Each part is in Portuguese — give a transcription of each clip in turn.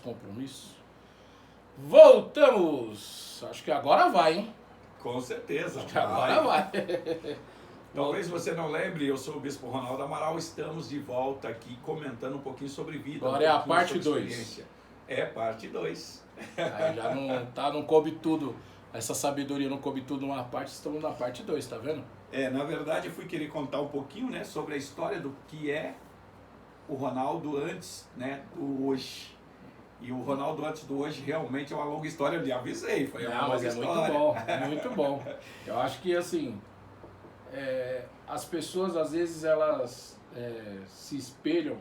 Compromisso. Voltamos! Acho que agora vai, hein? Com certeza. Acho que agora vai. Talvez você não lembre, eu sou o Bispo Ronaldo Amaral, estamos de volta aqui comentando um pouquinho sobre vida. Agora é a parte 2. É, parte 2. Aí já não coube tudo, essa sabedoria não coube tudo numa parte, estamos na parte 2, tá vendo? Na verdade eu fui querer contar um pouquinho, né, sobre a história do que é o Ronaldo antes, né, do hoje. E o Ronaldo antes do hoje realmente é uma longa história, eu lhe avisei, foi uma longa história. Muito bom. Eu acho que assim, as pessoas às vezes elas se espelham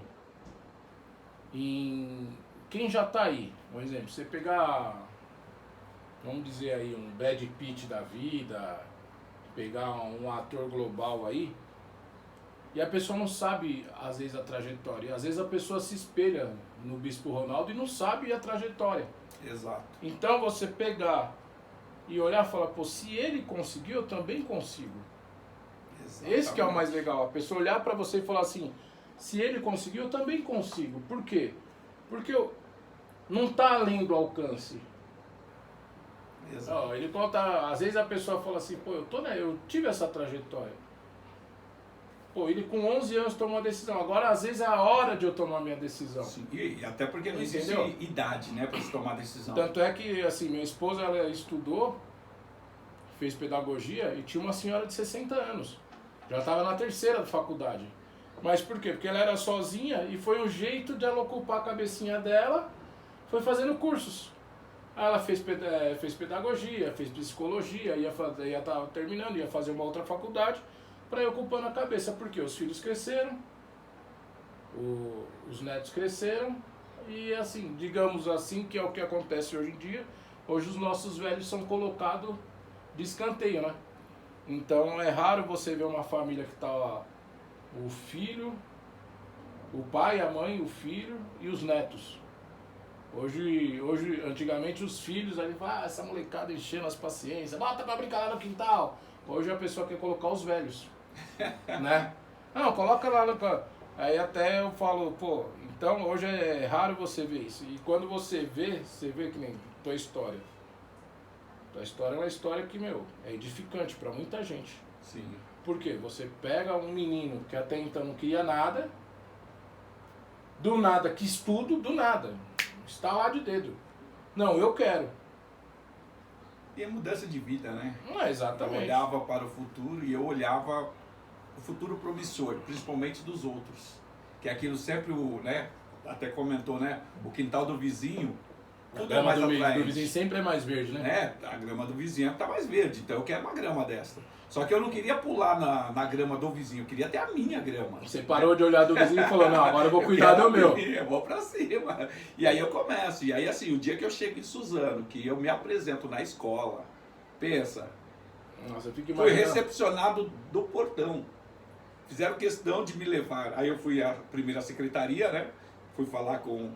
em quem já tá aí. Por exemplo, você pegar, vamos dizer aí, um Brad Pitt da vida, pegar um ator global aí, e a pessoa não sabe, às vezes, a trajetória. Às vezes a pessoa se espelha no Bispo Ronaldo e não sabe a trajetória. Exato. Então você pegar e olhar e falar, pô, se ele conseguiu, eu também consigo. Exatamente. Esse que é o mais legal. A pessoa olhar pra você e falar assim, se ele conseguiu, eu também consigo. Por quê? Porque não tá além do alcance. Exato. Ele conta, às vezes a pessoa fala assim, pô, eu tive essa trajetória. Pô, ele com 11 anos tomou uma decisão. Agora, às vezes, é a hora de eu tomar minha decisão. Sim, e até porque não existe idade, né, para se tomar decisão. Tanto é que, assim, minha esposa, ela estudou, fez pedagogia e tinha uma senhora de 60 anos. Já estava na terceira da faculdade. Mas por quê? Porque ela era sozinha e foi um jeito de ela ocupar a cabecinha dela, foi fazendo cursos. Aí ela fez pedagogia, fez psicologia, ia estar terminando, ia fazer uma outra faculdade, para ir ocupando a cabeça, porque os filhos cresceram, os netos cresceram, e assim, digamos assim, que é o que acontece hoje em dia, hoje os nossos velhos são colocados de escanteio, né? Então é raro você ver uma família que tá lá, o filho, o pai, a mãe, o filho e os netos. Hoje antigamente os filhos, aí essa molecada enchendo as paciências, bota pra brincar lá no quintal. Hoje a pessoa quer colocar os velhos. Né? Não, coloca lá no... Aí até eu falo, pô, então hoje é raro você ver isso. E quando você vê que nem tua história. Tua história é uma história que, é edificante pra muita gente. Sim. Por quê? Você pega um menino que até então não queria nada, do nada quis tudo, do nada. Estalar de dedo. Não, eu quero. E a mudança de vida, né? Exatamente. Eu olhava para o futuro e eu olhava o futuro promissor, principalmente dos outros. Que aquilo sempre, né? Até comentou, né? O quintal do vizinho, a grama do vizinho sempre é mais verde, né? A grama do vizinho está mais verde, então eu quero uma grama dessa. Só que eu não queria pular na grama do vizinho, eu queria ter a minha grama. Você parou de olhar do vizinho e falou, não, agora eu vou cuidar do meu. Eu vou pra cima. E aí eu começo. E aí assim, o dia que eu chego em Suzano, que eu me apresento na escola, pensa, nossa, eu fico fui recepcionado do portão. Fizeram questão de me levar. Aí eu fui à primeira secretaria, né? Fui falar com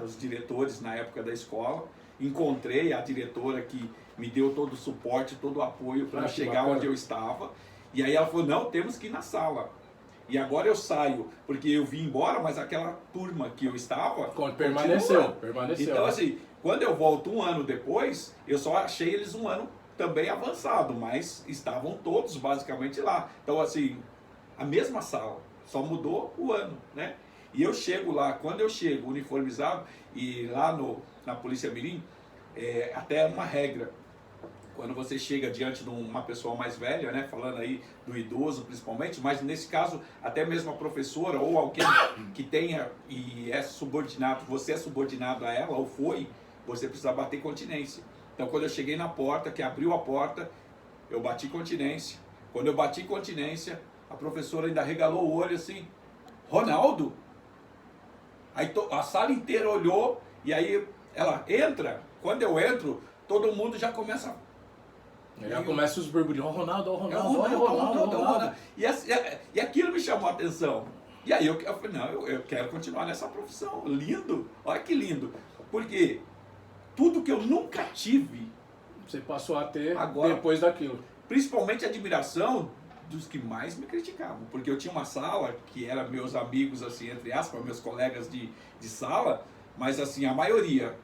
os diretores na época da escola. Encontrei a diretora que me deu todo o suporte, todo o apoio para chegar onde eu estava. E aí ela falou, não, temos que ir na sala. E agora eu saio, porque eu vim embora, mas aquela turma que eu estava... Permaneceu. Então assim, quando eu volto um ano depois, eu só achei eles um ano também avançado, mas estavam todos basicamente lá. Então assim, a mesma sala, só mudou o ano, né? E eu chego lá, quando eu chego uniformizado, e lá na Polícia Mirim, até uma regra. Quando você chega diante de uma pessoa mais velha, né, falando aí do idoso principalmente, mas nesse caso até mesmo a professora ou alguém que tenha e é subordinado, você é subordinado a ela ou foi, você precisa bater continência. Então quando eu cheguei na porta, que abriu a porta, eu bati continência. Quando eu bati continência, a professora ainda regalou o olho assim, Ronaldo? Aí a sala inteira olhou e aí ela entra. Quando eu entro, todo mundo já começa... Já começa os burburinhos, Ronaldo. E aquilo me chamou a atenção. E aí eu falei, não, eu quero continuar nessa profissão. Lindo, olha que lindo. Porque tudo que eu nunca tive... Você passou a ter agora, depois daquilo. Principalmente a admiração dos que mais me criticavam. Porque eu tinha uma sala, que eram meus amigos, assim, entre aspas, meus colegas de sala, Mas assim, a maioria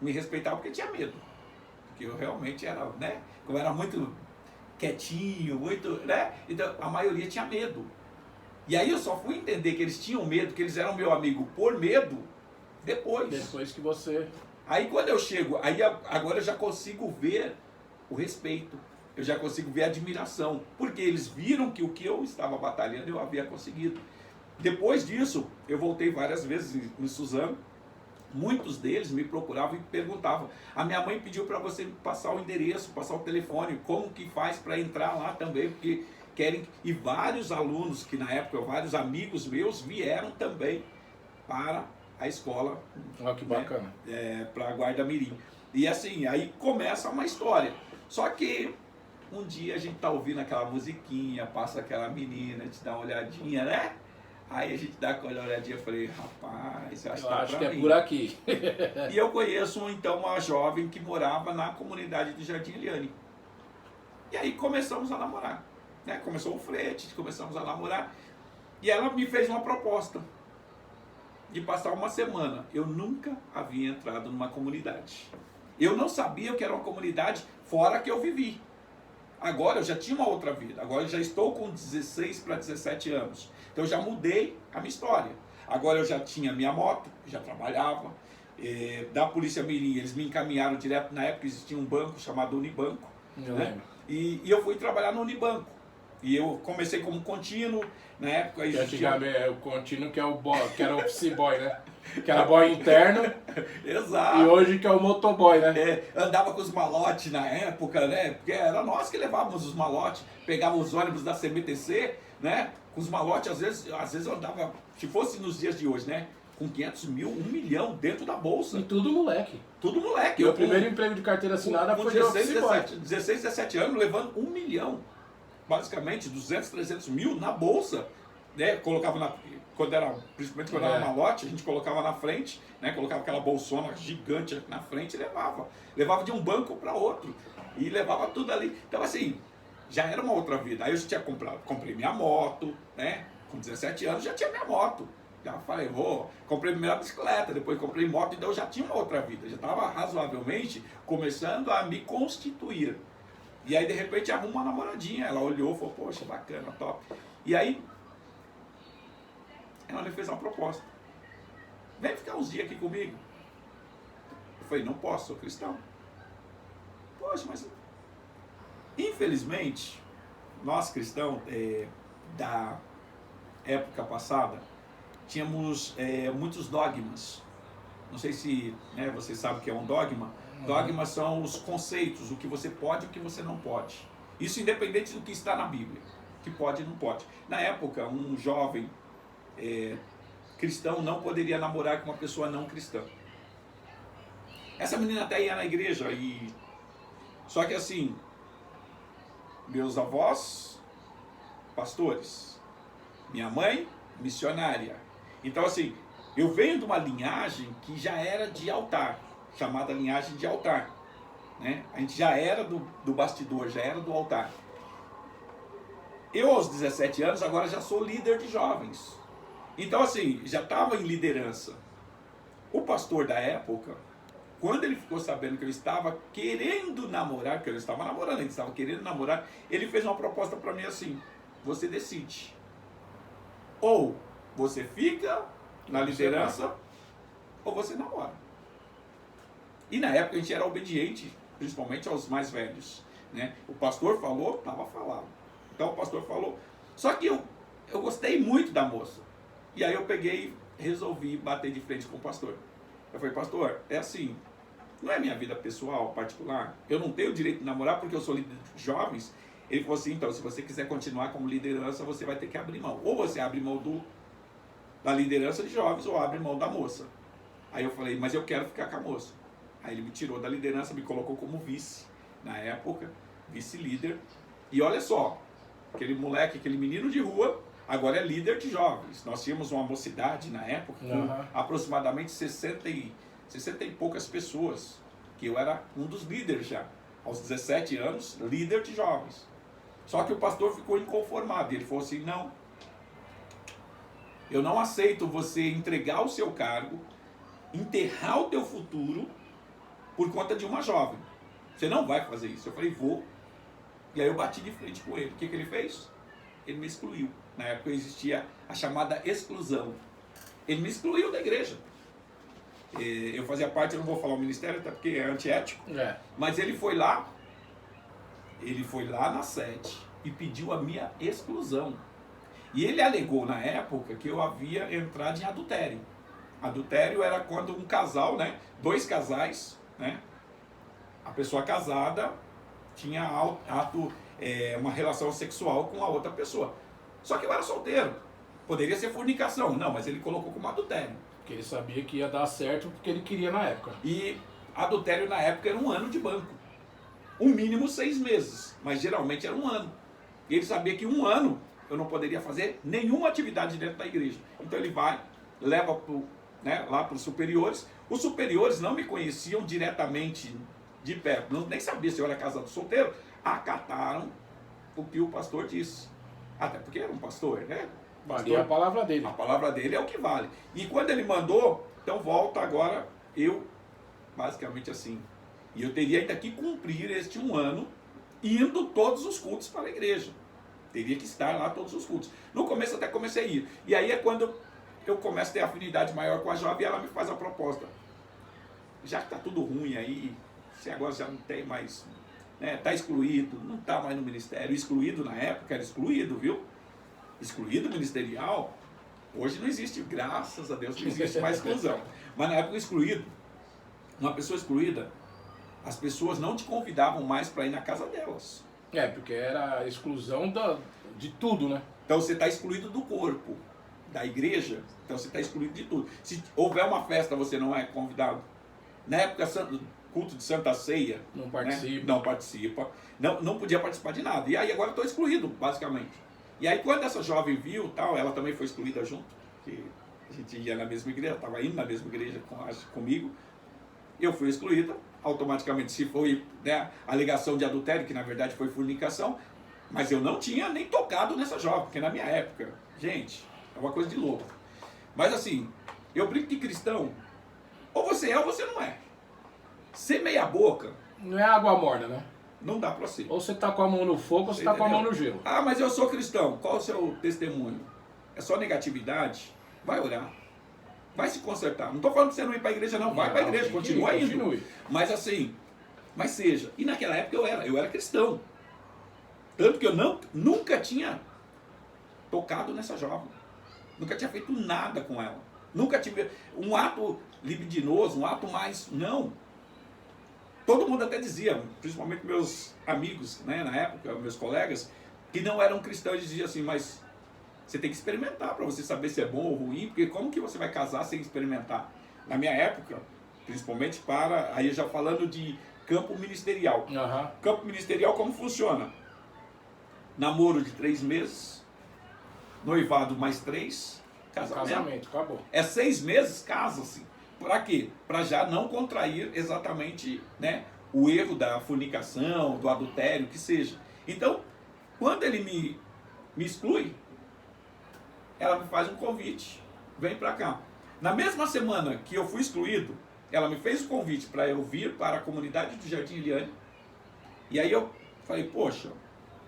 me respeitava porque tinha medo. Porque eu realmente era, né? Como era muito quietinho, muito, né? Então a maioria tinha medo. E aí eu só fui entender que eles tinham medo, que eles eram meu amigo por medo, depois. Depois que você... Aí quando eu chego, aí agora eu já consigo ver o respeito. Eu já consigo ver a admiração. Porque eles viram que o que eu estava batalhando eu havia conseguido. Depois disso, eu voltei várias vezes em Suzano. Muitos deles me procuravam e perguntavam: a minha mãe pediu para você passar o endereço, passar o telefone, como que faz para entrar lá também, porque querem. E vários alunos que na época, vários amigos meus vieram também para a escola. Olha que bacana. Né, para a Guarda Mirim. E assim, aí começa uma história. Só que um dia a gente tá ouvindo aquela musiquinha, passa aquela menina, te dá uma olhadinha, né? Aí a gente dá aquela olhadinha, eu falei, rapaz, eu acho que é mim. por aqui. E eu conheço então uma jovem que morava na comunidade do Jardim Eliane. E aí começamos a namorar. Né? Começou o flerte, começamos a namorar. E ela me fez uma proposta de passar uma semana. Eu nunca havia entrado numa comunidade. Eu não sabia o que era uma comunidade fora que eu vivi. Agora eu já tinha uma outra vida. Agora eu já estou com 16 para 17 anos. Então eu já mudei a minha história. Agora eu já tinha minha moto, já trabalhava. Da Polícia Mirim, eles me encaminharam direto. Na época existia um banco chamado Unibanco. Né? E eu fui trabalhar no Unibanco. E eu comecei como contínuo. Na época existia... Antigamente é o contínuo que é o boy, que era o office boy, né? Que era boy interno. Exato. E hoje que é o motoboy, né? Andava com os malotes na época, né? Porque era nós que levávamos os malotes, pegávamos os ônibus da CMTC, né? Com os malotes, às vezes eu andava, se fosse nos dias de hoje, né? Com 500 mil, 1 milhão dentro da bolsa. E tudo moleque. Tudo moleque. Meu primeiro emprego de carteira assinada foi 16, 17 anos, levando 1 milhão. Basicamente, 200, 300 mil na bolsa. Né? Colocava principalmente quando era malote, a gente colocava na frente, né? Colocava aquela bolsona gigante na frente e levava. Levava de um banco para outro. E levava tudo ali. Então, assim, já era uma outra vida. Aí eu já tinha comprei minha moto, né? Com 17 anos já tinha minha moto. Já falei, comprei primeiro a bicicleta, depois comprei moto, então eu já tinha uma outra vida. Já estava razoavelmente começando a me constituir. E aí, de repente, arruma uma namoradinha. Ela olhou e falou, poxa, bacana, top. E aí, ela me fez uma proposta. Vem ficar uns dias aqui comigo. Eu falei, não posso, sou cristão. Poxa, mas... Infelizmente, nós cristãos da época passada, tínhamos muitos dogmas. Não sei se você sabe o que é um dogma. Dogmas são os conceitos, o que você pode e o que você não pode. Isso independente do que está na Bíblia. Que pode e não pode. Na época, um jovem cristão não poderia namorar com uma pessoa não cristã. Essa menina até ia na igreja. Só que assim, meus avós, pastores. Minha mãe, missionária. Então assim, eu venho de uma linhagem que já era de altar. Chamada linhagem de altar, né? A gente já era do bastidor, já era do altar. Eu aos 17 anos agora já sou líder de jovens. Então assim, já estava em liderança. O pastor da época, quando ele ficou sabendo que eu estava querendo namorar, porque eu estava namorando, ele estava querendo namorar, ele fez uma proposta para mim assim, você decide. Ou você fica na liderança, ou você namora. E na época a gente era obediente, principalmente aos mais velhos. Né? O pastor falou, estava falado. Então o pastor falou. Só que eu gostei muito da moça. E aí eu peguei e resolvi bater de frente com o pastor. Eu falei, pastor, é assim, não é minha vida pessoal, particular. Eu não tenho o direito de namorar porque eu sou líder de jovens. Ele falou assim, então, se você quiser continuar como liderança, você vai ter que abrir mão. Ou você abre mão da liderança de jovens, ou abre mão da moça. Aí eu falei, mas eu quero ficar com a moça. Aí ele me tirou da liderança, me colocou como vice, na época, vice-líder. E olha só, aquele moleque, aquele menino de rua, agora é líder de jovens. Nós tínhamos uma mocidade na época, com aproximadamente 60 e poucas pessoas, que eu era um dos líderes já. Aos 17 anos, líder de jovens. Só que o pastor ficou inconformado, ele falou assim, não, eu não aceito você entregar o seu cargo enterrar o teu futuro por conta de uma jovem. Você não vai fazer isso. Eu falei, vou. E aí eu bati de frente com ele. O que ele fez? Ele me excluiu. Na época existia a chamada exclusão. Ele me excluiu da igreja. Eu fazia parte, eu não vou falar o ministério, até porque é antiético. Mas ele foi lá na sede e pediu a minha exclusão. E ele alegou na época que eu havia entrado em adultério. Adultério era quando um casal, né, dois casais, né, a pessoa casada tinha uma relação sexual com a outra pessoa. Só que eu era solteiro. Poderia ser fornicação. Não, mas ele colocou como adultério. Porque ele sabia que ia dar certo porque ele queria na época. E adultério na época era 1 ano de banco. O mínimo 6 meses, mas geralmente era 1 ano. E ele sabia que 1 ano eu não poderia fazer nenhuma atividade dentro da igreja. Então ele vai, leva lá para os superiores. Os superiores não me conheciam diretamente de perto, nem sabia se eu era casado ou solteiro. Acataram o que o pastor disse. Até porque era um pastor, né? Valia a palavra dele. A palavra dele é o que vale. E quando ele mandou, então volta agora, eu, basicamente assim, e eu teria ainda que cumprir este 1 ano, indo todos os cultos para a igreja. Teria que estar lá todos os cultos. No começo até comecei a ir. E aí é quando eu começo a ter afinidade maior com a jovem e ela me faz a proposta. Já que está tudo ruim aí, você agora já não tem mais, né, está excluído, não está mais no ministério. Excluído na época era excluído, viu? Excluído ministerial, hoje não existe, graças a Deus, não existe mais exclusão. Mas na época excluído, uma pessoa excluída, as pessoas não te convidavam mais para ir na casa delas. Porque era a exclusão de tudo, né? Então você está excluído do corpo, da igreja, então você está excluído de tudo. Se houver uma festa, você não é convidado. Na época, culto de Santa Ceia, não participa. Né? Não participa, não podia participar de nada. E aí agora estou excluído, basicamente. E aí quando essa jovem viu, tal, ela também foi excluída junto, que a gente ia na mesma igreja, estava indo na mesma igreja comigo, eu fui excluída, automaticamente se foi, né, alegação de adultério, que na verdade foi fornicação, mas eu não tinha nem tocado nessa jovem, porque na minha época, gente, é uma coisa de louco. Mas assim, eu brinco que cristão, ou você é ou você não é. Ser meia boca... Não é água morna, né? Não dá para ser. Ou você está com a mão no fogo ou você está com a mão no gelo. Ah, mas eu sou cristão. Qual o seu testemunho? É só negatividade? Vai orar. Vai se consertar. Não estou falando que você não ir para a igreja, não. Vai para a igreja, continua indo. Continue. Mas assim, mas seja. E naquela época eu era cristão. Tanto que eu nunca tinha tocado nessa jovem. Nunca tinha feito nada com ela. Nunca tive um ato libidinoso, um ato mais... Não. Todo mundo até dizia, principalmente meus amigos, né, na época, meus colegas, que não eram cristãos, diziam assim, mas você tem que experimentar para você saber se é bom ou ruim, porque como que você vai casar sem experimentar? Na minha época, principalmente aí já falando de campo ministerial. Campo ministerial como funciona? Namoro de 3 meses, noivado mais 3, casamento. Acabou. É 6 meses, casa-se. Para quê? Para já não contrair exatamente, né, o erro da fornicação, do adultério, que seja. Então, quando ele me exclui, ela me faz um convite, vem para cá. Na mesma semana que eu fui excluído, ela me fez o convite para eu vir para a comunidade do Jardim Eliane. E aí eu falei, poxa,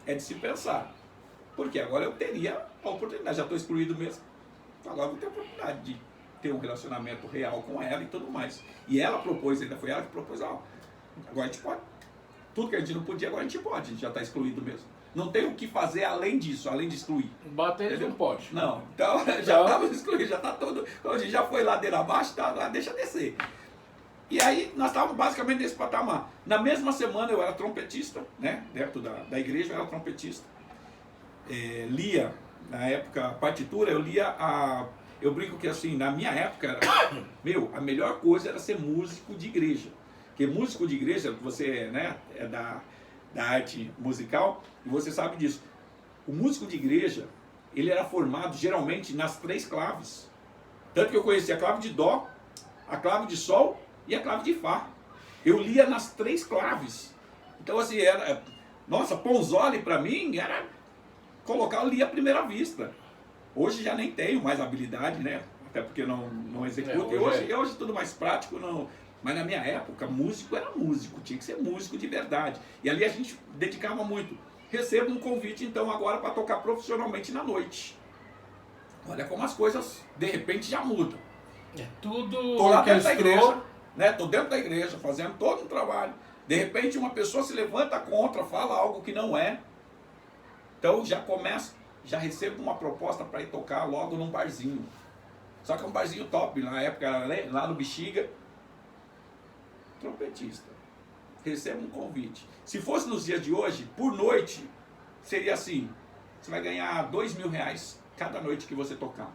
é de se pensar. Porque agora eu teria a oportunidade, já estou excluído mesmo. Agora eu vou ter a oportunidade de ter um relacionamento real com ela e tudo mais. E ela propôs, ainda foi ela que propôs, agora a gente pode. Tudo que a gente não podia, agora a gente pode, a gente já está excluído mesmo. Não tem o que fazer além disso, além de excluir. Bater eles não pode. Não, então já estava excluído, já está todo. A gente já foi ladeira abaixo, tá, lá, deixa descer. E aí nós estávamos basicamente nesse patamar. Na mesma semana eu era trompetista, né? Dentro da igreja eu era trompetista. Lia, na época, a partitura, eu lia eu brinco que assim, na minha época, a melhor coisa era ser músico de igreja. Porque músico de igreja, você, né, é da arte musical, e você sabe disso. O músico de igreja, ele era formado geralmente nas 3 claves. Tanto que eu conhecia a clave de dó, a clave de sol e a clave de fá. Eu lia nas 3 claves. Então assim, nossa, Ponzoli para mim era colocar ali à primeira vista. Hoje já nem tenho mais habilidade, né? até porque não executo. hoje Hoje é tudo mais prático, não. Mas na minha época, músico era músico, tinha que ser músico de verdade. E ali a gente dedicava muito. Recebo um convite, então, agora para tocar profissionalmente na noite. Olha como as coisas, de repente, já mudam. É tudo Tô lá dentro da orquestrou. igreja, né? Tô dentro da igreja, fazendo todo um trabalho. De repente, uma pessoa se levanta contra, fala algo que não é. Então, já recebo uma proposta para ir tocar logo num barzinho. Só que é um barzinho top, na época, lá no Bexiga. Trompetista. Recebo um convite. Se fosse nos dias de hoje, por noite, seria assim: você vai ganhar R$2.000 cada noite que você tocar.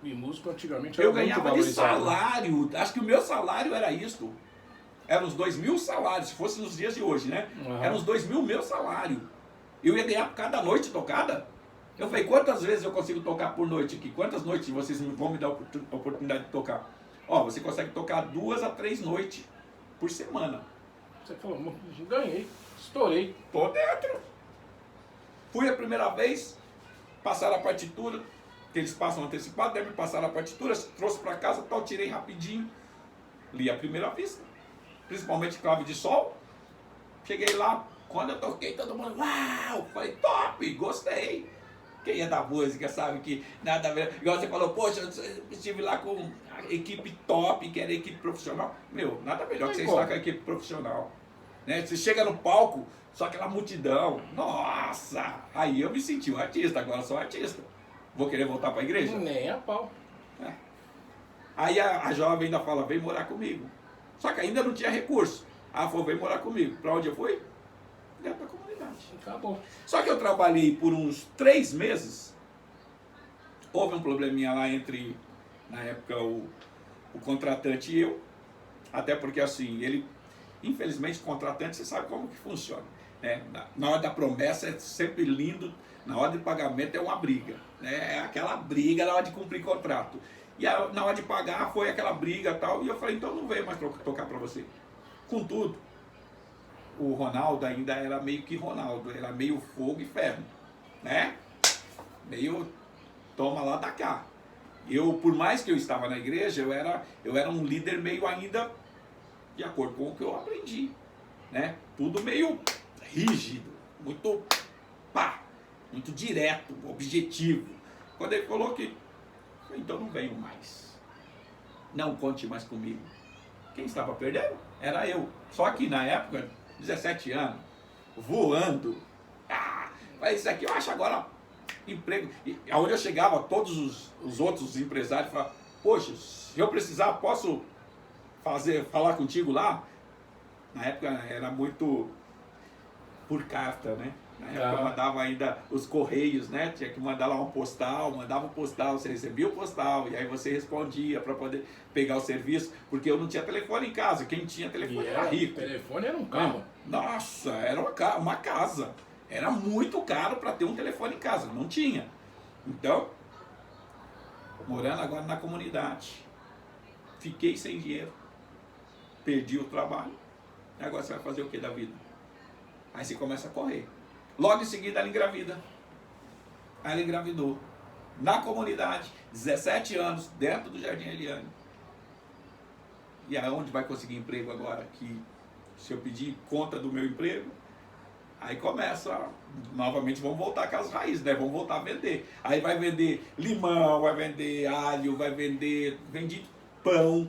E músico antigamente era Eu muito ganhava de valorizado. salário, acho que o meu salário era isso. Era uns 2.000 salários, se fosse nos dias de hoje, né? Uhum. Era uns 2.000 meu salário. Eu ia ganhar cada noite tocada. Eu falei, quantas vezes eu consigo tocar por noite aqui? Quantas noites vocês vão me dar a oportunidade de tocar? Ó, você consegue tocar 2 a 3 noites por semana. Você falou, ganhei, estourei. Tô dentro. Fui a primeira vez, passaram a partitura, que eles passam antecipado, devem passar a partitura, trouxe para casa, tal, tirei rapidinho, li a primeira vista, principalmente clave de sol. Cheguei lá, quando eu toquei, todo mundo, uau, falei, top, gostei. Quem é da música sabe que nada a ver. Igual você falou, poxa, eu estive lá com a equipe top, que era a equipe profissional. Meu, nada melhor que você estar com a equipe profissional. Né? Você chega no palco, só aquela multidão. Nossa! Aí eu me senti um artista, agora sou artista. Vou querer voltar para a igreja? Nem a pau. É. Aí a jovem ainda fala, vem morar comigo. Só que ainda não tinha recurso. Ela falou, vem morar comigo. Para onde eu fui? Dentro da comunidade. Acabou. Só que eu trabalhei por uns 3 meses. Houve um probleminha lá entre, na época, o contratante e eu. Até porque, assim, ele, infelizmente, o contratante, você sabe como que funciona. Né? Na hora da promessa é sempre lindo, na hora de pagamento é uma briga. Né? É aquela briga na hora de cumprir contrato. E na hora de pagar foi aquela briga e tal. E eu falei, então não venho mais tocar para você. Contudo, o Ronaldo ainda era meio que Ronaldo, era meio fogo e ferro, né? Meio toma lá da cá. Eu, por mais que eu estava na igreja, eu era um líder meio ainda de acordo com o que eu aprendi, né? Tudo meio rígido, muito pá, muito direto, objetivo. Quando ele falou que, então não venho mais, não conte mais comigo. Quem estava perdendo era eu. Só que na época, 17 anos, voando. Mas isso aqui eu acho agora emprego. E aonde eu chegava, todos os outros empresários falavam, poxa, se eu precisar, posso falar contigo lá? Na época era muito por carta, né? Na época eu mandava ainda os correios, né? Tinha que mandar lá um postal, mandava um postal, você recebia o postal, e aí você respondia para poder pegar o serviço, porque eu não tinha telefone em casa, quem tinha telefone era rico. O telefone era um carro. Nossa, era uma casa. Era muito caro para ter um telefone em casa, não tinha. Então, morando agora na comunidade, fiquei sem dinheiro, perdi o trabalho, e agora você vai fazer o que da vida? Aí você começa a correr. Logo em seguida ela engravida. Aí ela engravidou. Na comunidade, 17 anos, dentro do Jardim Eliane. E aonde vai conseguir emprego agora? Que se eu pedir conta do meu emprego, aí começa, novamente vamos voltar com as raízes, né? Vamos voltar a vender. Aí vai vender limão, vai vender alho, vendi pão.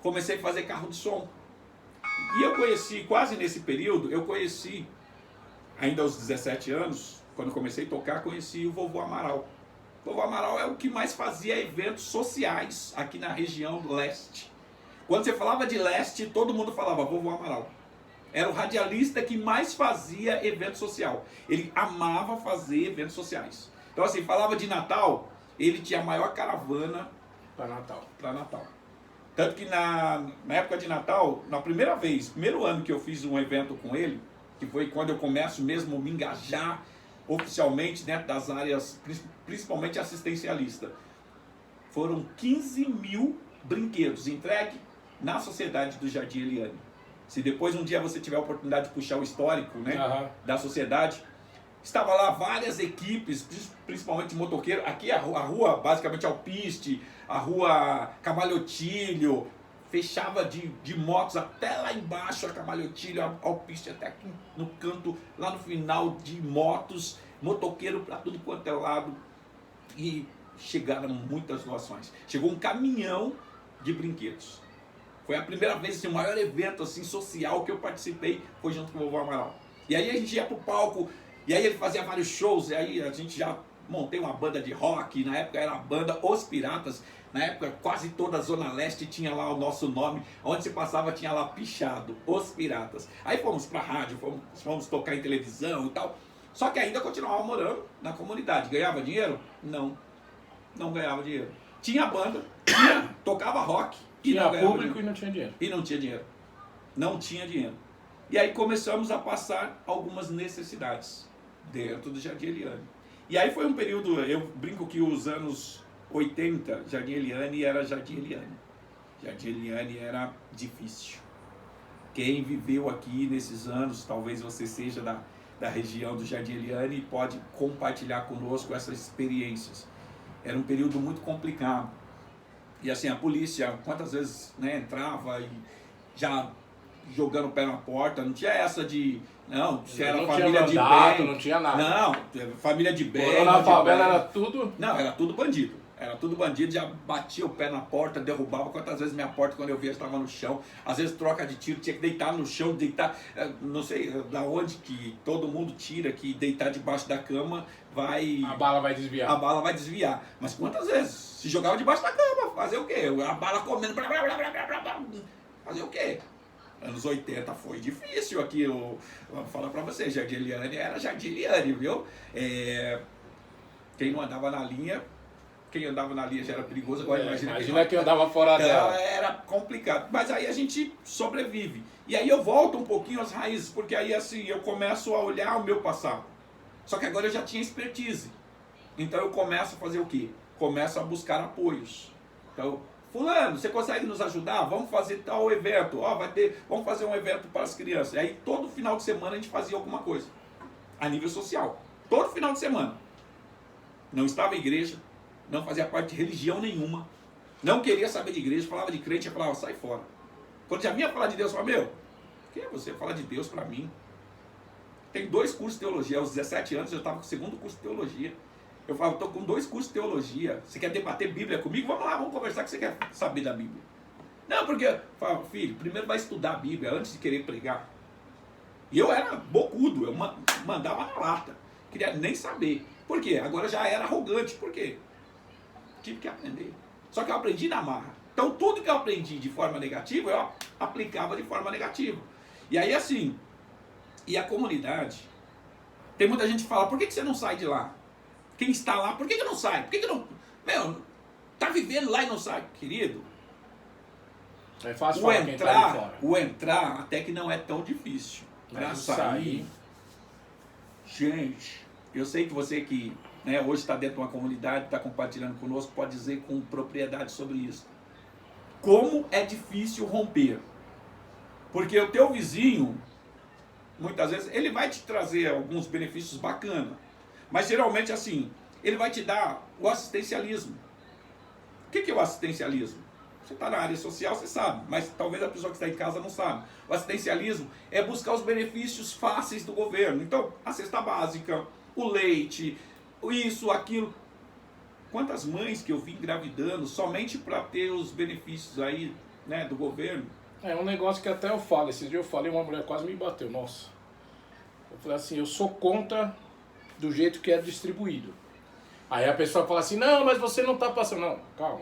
Comecei a fazer carro de som. E eu conheci, quase nesse período, ainda aos 17 anos, quando comecei a tocar, conheci o Vovô Amaral. O Vovô Amaral é o que mais fazia eventos sociais aqui na região leste. Quando você falava de leste, todo mundo falava Vovô Amaral. Era o radialista que mais fazia evento social. Ele amava fazer eventos sociais. Então assim, falava de Natal, ele tinha a maior caravana Para Natal. Tanto que na época de Natal, na primeiro ano que eu fiz um evento com ele, que foi quando eu começo mesmo a me engajar oficialmente dentro das áreas, principalmente assistencialista, foram 15.000 brinquedos entregues na sociedade do Jardim Eliane. Se depois um dia você tiver a oportunidade de puxar o histórico, né, da sociedade, Estava lá várias equipes, principalmente motoqueiro. Aqui a rua basicamente Alpiste, a rua Camalhotilho, fechava de motos até lá embaixo, a Camalhotilho, a Alpiste até aqui no canto, lá no final de motos, motoqueiro para tudo quanto é lado. E chegaram muitas doações. Chegou um caminhão de brinquedos. Foi a primeira vez, assim, o maior evento assim, social que eu participei, foi junto com o vovô Amaral. E aí a gente ia pro palco, e aí ele fazia vários shows, e aí a gente já montei uma banda de rock, na época era a banda Os Piratas, na época quase toda a Zona Leste tinha lá o nosso nome, onde se passava tinha lá pichado, Os Piratas. Aí fomos pra rádio, fomos tocar em televisão e tal, só que ainda continuava morando na comunidade. Ganhava dinheiro? Não ganhava dinheiro. Tinha banda, tocava rock, e Tinha não ganhava público dinheiro. e não tinha dinheiro. E não tinha dinheiro. Não tinha dinheiro. E aí começamos a passar algumas necessidades dentro do Jardim Eliane. E aí foi um período, eu brinco que os anos 80, Jardim Eliane era Jardim Eliane. Jardim Eliane era difícil. Quem viveu aqui nesses anos, talvez você seja da região do Jardim Eliane e pode compartilhar conosco essas experiências. Era um período muito complicado. E assim, a polícia, quantas vezes, né, entrava e já jogando o pé na porta, não tinha essa de, não, se era não família tinha mandato, de bem. não tinha nada. Não, família de bem. Morou na favela, de bem. era tudo. Não, era tudo bandido. Era tudo bandido, já batia o pé na porta, derrubava. Quantas vezes minha porta, quando eu via, estava no chão. Às vezes troca de tiro, tinha que deitar no chão, deitar. Não sei da onde que todo mundo tira que deitar debaixo da cama vai. A bala vai desviar. A bala vai desviar. Mas quantas vezes? Se jogava debaixo da cama, fazer o quê? A bala comendo. Blá, blá, blá, blá, blá, blá. Fazer o quê? Anos 80 foi difícil aqui. Eu vou falar pra você, Jardim Eliane era Jardim Eliane, viu? Quem não andava na linha. Quem andava na linha já era perigoso, agora imagina quem andava fora dela. Era complicado, mas aí a gente sobrevive. E aí eu volto um pouquinho às raízes, porque aí assim, eu começo a olhar o meu passado. Só que agora eu já tinha expertise. Então eu começo a fazer o quê? Começo a buscar apoios. Então, fulano, você consegue nos ajudar? Vamos fazer tal evento. Vamos fazer um evento para as crianças. E aí todo final de semana a gente fazia alguma coisa. A nível social. Todo final de semana. Não estava em igreja. Não fazia parte de religião nenhuma, não queria saber de igreja, falava de crente, eu falava, sai fora. Quando já vinha falar de Deus, eu falava, quem é você? Fala de Deus pra mim. Tem 2 cursos de teologia, aos 17 anos eu estava com o 2º curso de teologia. Eu falava, estou com 2 cursos de teologia, você quer debater Bíblia comigo? Vamos lá, vamos conversar que você quer saber da Bíblia. Não, porque, eu falava, filho, primeiro vai estudar a Bíblia antes de querer pregar. E eu era bocudo, eu mandava na lata, queria nem saber. Por quê? Agora já era arrogante, por quê? Tive que aprender. Só que eu aprendi na marra. Então tudo que eu aprendi de forma negativa, eu aplicava de forma negativa. E aí assim, e a comunidade, tem muita gente que fala, por que você não sai de lá? Quem está lá, por que não sai? Por que não... tá vivendo lá e não sai? Querido, é fácil falar quem tá de fora. O entrar até que não é tão difícil. Pra sair, gente, eu sei que você que... hoje está dentro de uma comunidade, está compartilhando conosco, pode dizer com propriedade sobre isso. Como é difícil romper. Porque o teu vizinho, muitas vezes, ele vai te trazer alguns benefícios bacanas. Mas geralmente assim, ele vai te dar o assistencialismo. O que é o assistencialismo? Você está na área social, você sabe, mas talvez a pessoa que está em casa não sabe. O assistencialismo é buscar os benefícios fáceis do governo. Então, a cesta básica, o leite... isso, aquilo. Quantas mães que eu vi engravidando somente para ter os benefícios aí, né, do governo. É um negócio que até eu falo. Esses dias eu falei, uma mulher quase me bateu. Nossa. Eu falei assim, eu sou contra do jeito que é distribuído. Aí a pessoa fala assim, não, mas você não está passando. Não, calma.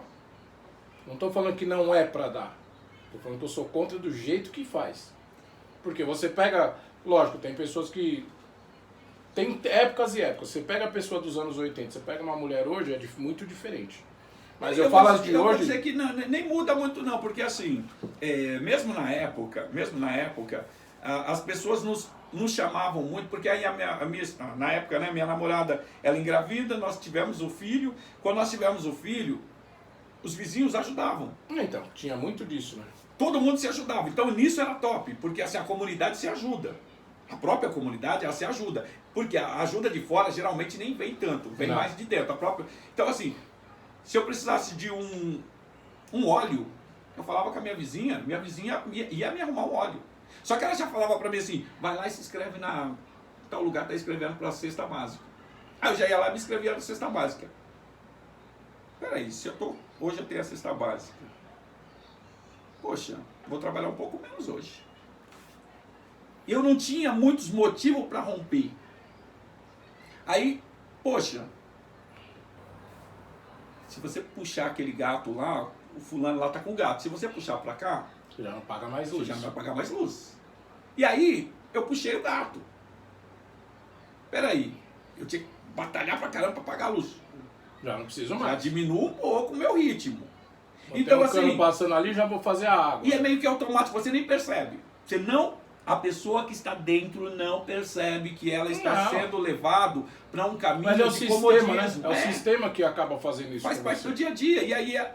Não estou falando que não é para dar. Estou falando que eu sou contra do jeito que faz. Porque você pega... Lógico, tem pessoas que... Tem épocas e épocas. Você pega a pessoa dos anos 80, você pega uma mulher hoje, é muito diferente. Mas eu falo as de eu hoje... vou dizer que não, nem muda muito não, porque assim, mesmo na época, as pessoas nos chamavam muito, porque aí na época, né, minha namorada, ela engravida, nós tivemos o filho. Quando nós tivemos o filho, os vizinhos ajudavam. Então, tinha muito disso, né? Todo mundo se ajudava. Então nisso era top, porque assim, a comunidade se ajuda. A própria comunidade, ela se ajuda. Porque a ajuda de fora geralmente nem vem tanto, vem mais de dentro. A própria... Então, assim, se eu precisasse de um óleo, eu falava com a minha vizinha ia me arrumar um óleo. Só que ela já falava para mim assim, vai lá e se inscreve na tal lugar, tá escrevendo para a cesta básica. Aí eu já ia lá e me inscrevia na cesta básica. Peraí, hoje eu tenho a cesta básica. Poxa, vou trabalhar um pouco menos hoje. Eu não tinha muitos motivos para romper. Aí, poxa, se você puxar aquele gato lá, o fulano lá tá com o gato. Se você puxar para cá, Você já não paga mais luz. você já não vai pagar mais luz. E aí, eu puxei o gato. Peraí, eu tinha que batalhar pra caramba para pagar a luz. Já não preciso Já mais. diminui um pouco o meu ritmo. Então, Então, o assim, cano passando ali, já vou fazer a água. e é meio que automático, você nem percebe. A pessoa que está dentro não percebe que ela está Não. sendo levado para um caminho Mas é o de sistema, comodismo. né? É o sistema que acaba fazendo isso. Faz com parte você. do dia a dia. E aí,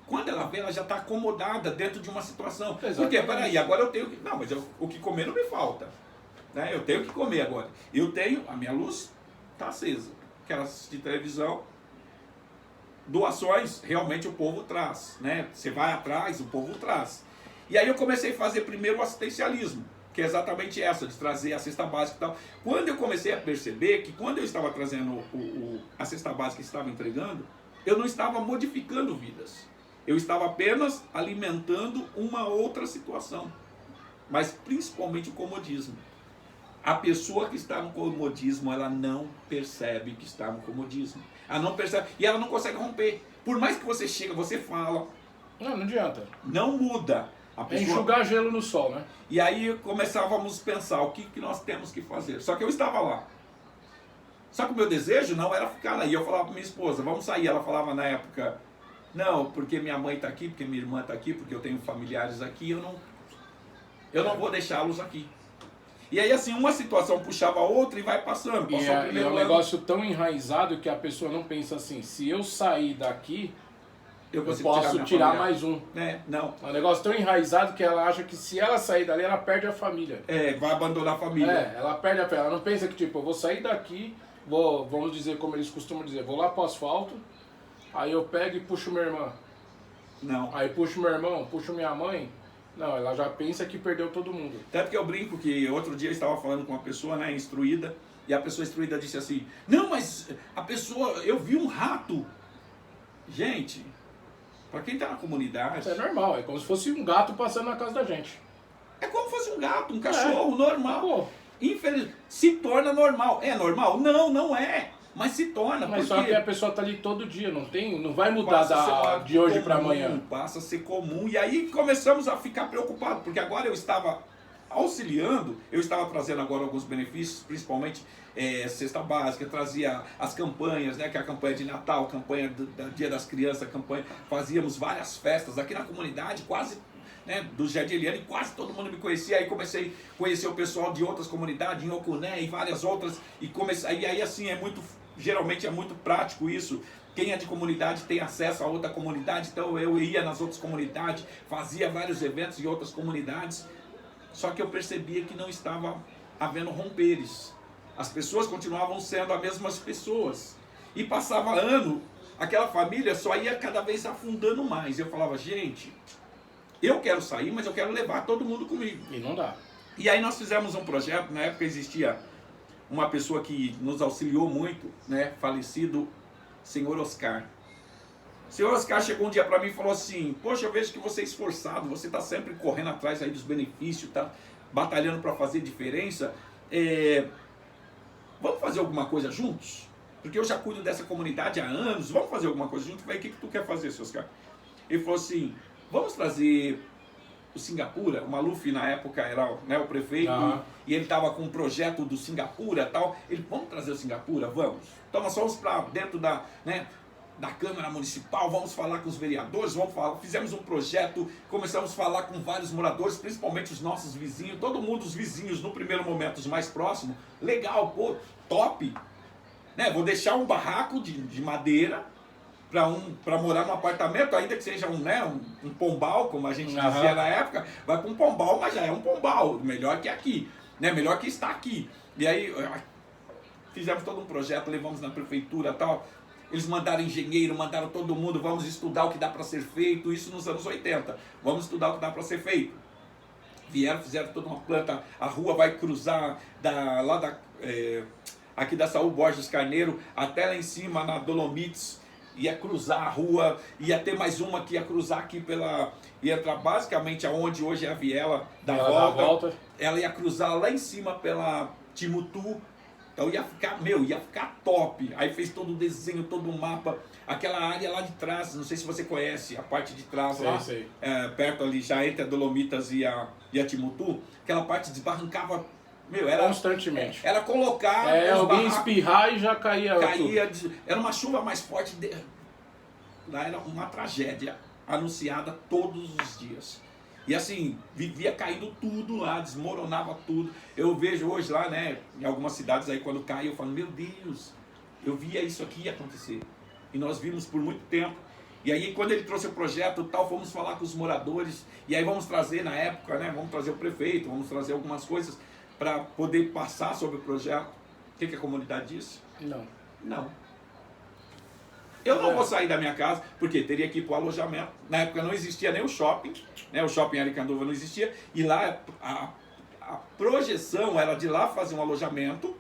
quando ela vê, ela já está acomodada dentro de uma situação. Exatamente. Porque, peraí, agora eu tenho que... Não, mas o que comer não me falta. Né? Eu tenho que comer agora. A minha luz está acesa. Quero assistir televisão. Doações, realmente o povo traz. Né? Você vai atrás, o povo traz. E aí eu comecei a fazer primeiro o assistencialismo, que é exatamente essa, de trazer a cesta básica e tal. Quando eu comecei a perceber que quando eu estava trazendo a cesta básica que estava entregando, eu não estava modificando vidas. Eu estava apenas alimentando uma outra situação. Mas principalmente o comodismo. A pessoa que está no comodismo, ela não percebe que está no comodismo. Ela não percebe e ela não consegue romper. Por mais que você chega, você fala, Não adianta. não muda. A É pessoa... enxugar gelo no sol, né? E aí começávamos a pensar o que nós temos que fazer. Só que eu estava lá. Só que o meu desejo não era ficar lá. E eu falava para minha esposa, vamos sair. Ela falava na época, não, porque minha mãe está aqui, porque minha irmã está aqui, porque eu tenho familiares aqui, eu não vou deixá-los aqui. E aí assim, uma situação puxava a outra e vai passando. E Passou o é primeiro um ano. negócio tão enraizado que a pessoa não pensa assim, se eu sair daqui, eu consigo posso minha tirar família. mais um. Não. É um negócio tão enraizado que ela acha que se ela sair dali, ela perde a família. Vai abandonar a família. Ela perde a família. Ela não pensa que, tipo, eu vou sair daqui, vamos dizer como eles costumam dizer, vou lá pro asfalto, aí eu pego e puxo minha irmã. Não. Aí puxo meu irmão, puxo minha mãe. Não, ela já pensa que perdeu todo mundo. Tanto que eu brinco que outro dia eu estava falando com uma pessoa, né, instruída, e a pessoa instruída disse assim, não, mas a pessoa, eu vi um rato. Gente, para quem está na comunidade, Isso é normal, é como se fosse um gato passando na casa da gente. é como se fosse um gato, um cachorro normal. Pô, Infelizmente, se torna normal. É normal? Não, não é. Mas se torna, mas porque só que a pessoa tá ali todo dia, não vai mudar passa a ser algo de hoje para comum, amanhã. Passa a ser comum. E aí começamos a ficar preocupados, porque agora eu estava auxiliando, eu estava trazendo agora alguns benefícios, principalmente cesta básica, trazia as campanhas, né, que é a campanha de Natal, campanha do Dia das Crianças, campanha, fazíamos várias festas aqui na comunidade, quase, né, do Jardim Eliane, quase todo mundo me conhecia, aí comecei a conhecer o pessoal de outras comunidades, em Ocuné e várias outras, e aí assim, geralmente é muito prático isso. Quem é de comunidade tem acesso a outra comunidade, então eu ia nas outras comunidades, fazia vários eventos em outras comunidades, só que eu percebia que não estava havendo romperes. As pessoas continuavam sendo as mesmas pessoas. E passava ano, aquela família só ia cada vez afundando mais. Eu falava, gente, eu quero sair, mas eu quero levar todo mundo comigo. E não dá. E aí nós fizemos um projeto, na época existia uma pessoa que nos auxiliou muito, né, falecido senhor Oscar. O senhor Oscar chegou um dia para mim e falou assim, poxa, eu vejo que você é esforçado, você está sempre correndo atrás aí dos benefícios, tá batalhando para fazer diferença, vamos fazer alguma coisa juntos? Porque eu já cuido dessa comunidade há anos, vamos fazer alguma coisa juntos? Eu falei, o que tu quer fazer, senhor Oscar? Ele falou assim, vamos trazer o Singapura, o Maluf na época era, né, o prefeito, e ele estava com um projeto do Singapura e tal, ele, vamos trazer o Singapura? Vamos. Então nós fomos para dentro da Câmara Municipal, vamos falar com os vereadores, fizemos um projeto, começamos a falar com vários moradores, principalmente os nossos vizinhos, todo mundo, os vizinhos no primeiro momento, os mais próximos, legal, pô, top, né? Vou deixar um barraco de madeira para morar num apartamento, ainda que seja um pombal, como a gente dizia na época, vai para um pombal, mas já é um pombal, melhor que aqui. né? Melhor que estar aqui. E aí fizemos todo um projeto, levamos na prefeitura e tal. Eles mandaram engenheiro, mandaram todo mundo, vamos estudar o que dá para ser feito, isso nos anos 80. Vamos estudar o que dá para ser feito. Vieram, fizeram toda uma planta, a rua vai cruzar aqui da Saúl Borges Carneiro até lá em cima na Dolomites, ia cruzar a rua, ia ter mais uma que ia cruzar aqui ia entrar basicamente aonde hoje é a Viela da volta. Ela ia cruzar lá em cima pela Timutu. Então ia ficar top. Aí fez todo o desenho, todo o mapa. Aquela área lá de trás, não sei se você conhece, a parte de trás lá, perto ali, já entre a Dolomitas e a Timutu, aquela parte desbarrancava, era constantemente. Era colocar... alguém espirrar e já caía era uma chuva mais forte. Lá era uma tragédia anunciada todos os dias. E assim, vivia caindo tudo lá, desmoronava tudo. Eu vejo hoje lá, né, em algumas cidades aí, quando cai, eu falo, meu Deus, eu via isso aqui acontecer. E nós vimos por muito tempo. E aí, quando ele trouxe o projeto tal, fomos falar com os moradores. E aí vamos trazer, na época, né, vamos trazer o prefeito, vamos trazer algumas coisas para poder passar sobre o projeto. O que a comunidade disse? Não. Eu não vou sair da minha casa, porque teria que ir para o alojamento. Na época não existia nem o shopping, né? O shopping Aricanduva não existia. E lá a projeção era de lá fazer um alojamento.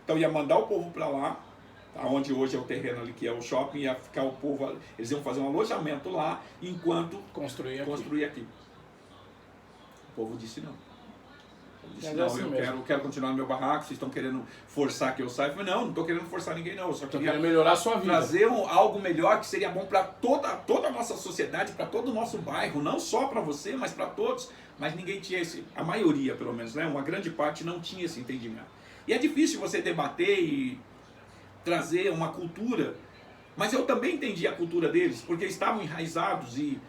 Então ia mandar o povo para lá, onde hoje é o terreno ali que é o shopping, ia ficar o povo, eles iam fazer um alojamento lá, enquanto construir aqui. O povo disse não. Eu quero continuar no meu barraco, vocês estão querendo forçar que eu saia. Eu falei, não estou querendo forçar ninguém não, eu só queria melhorar a sua vida. Trazer algo melhor que seria bom para toda a nossa sociedade, para todo o nosso bairro, não só para você, mas para todos. Mas ninguém tinha a maioria pelo menos, né? Uma grande parte não tinha esse entendimento. E é difícil você debater e trazer uma cultura, mas eu também entendi a cultura deles, porque estavam enraizados e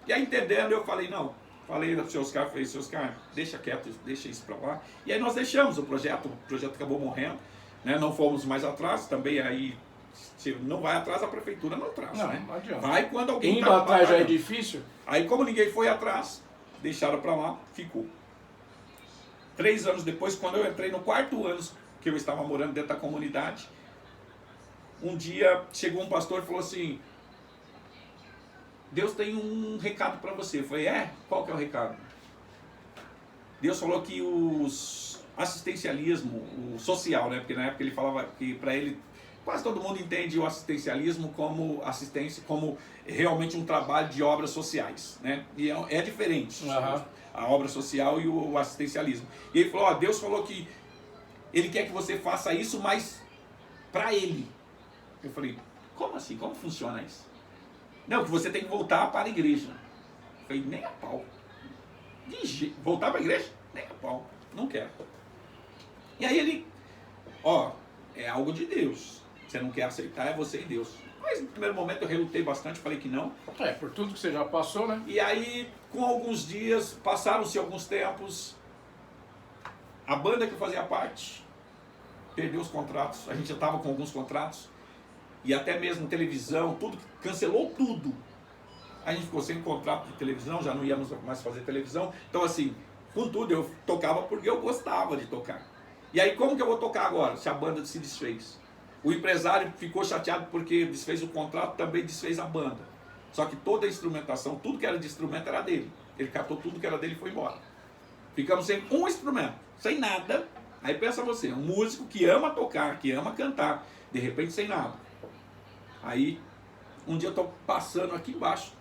aí entendendo eu falei, não. Falei para o seu Oscar, deixa quieto, deixa isso para lá. E aí nós deixamos o projeto acabou morrendo, né? Não fomos mais atrás, também aí, se não vai atrás, a prefeitura não traz, né? Não adianta. Vai quando alguém indo atrás já é difícil. Aí como ninguém foi atrás, deixaram para lá, ficou. 3 anos depois, quando eu entrei no 4º ano que eu estava morando dentro da comunidade, um dia chegou um pastor e falou assim, Deus tem um recado para você. Eu falei, qual que é o recado? Deus falou que os assistencialismo, o social, né? Porque na época ele falava que para ele, quase todo mundo entende o assistencialismo como assistência, como realmente um trabalho de obras sociais, né? E é diferente a obra social e o assistencialismo. E ele falou, Deus falou que ele quer que você faça isso, mas para ele. Eu falei, como assim? Como funciona isso? Não, que você tem que voltar para a igreja. Eu falei, nem a pau. Voltar para a igreja? Nem a pau. Não quero. E aí ele, é algo de Deus. Você não quer aceitar, é você e Deus. Mas no primeiro momento eu relutei bastante, falei que não. Por tudo que você já passou, né? E aí, com alguns dias, passaram-se alguns tempos, a banda que eu fazia parte perdeu os contratos. A gente já estava com alguns contratos. E até mesmo televisão, tudo, cancelou tudo. A gente ficou sem contrato de televisão, já não íamos mais fazer televisão. Então assim, contudo, eu tocava porque eu gostava de tocar. E aí como que eu vou tocar agora, se a banda se desfez? O empresário ficou chateado porque desfez o contrato, também desfez a banda. Só que toda a instrumentação, tudo que era de instrumento era dele. Ele catou tudo que era dele e foi embora. Ficamos sem um instrumento, sem nada. Aí pensa você, um músico que ama tocar, que ama cantar, de repente sem nada. Aí, um dia eu estou passando aqui embaixo,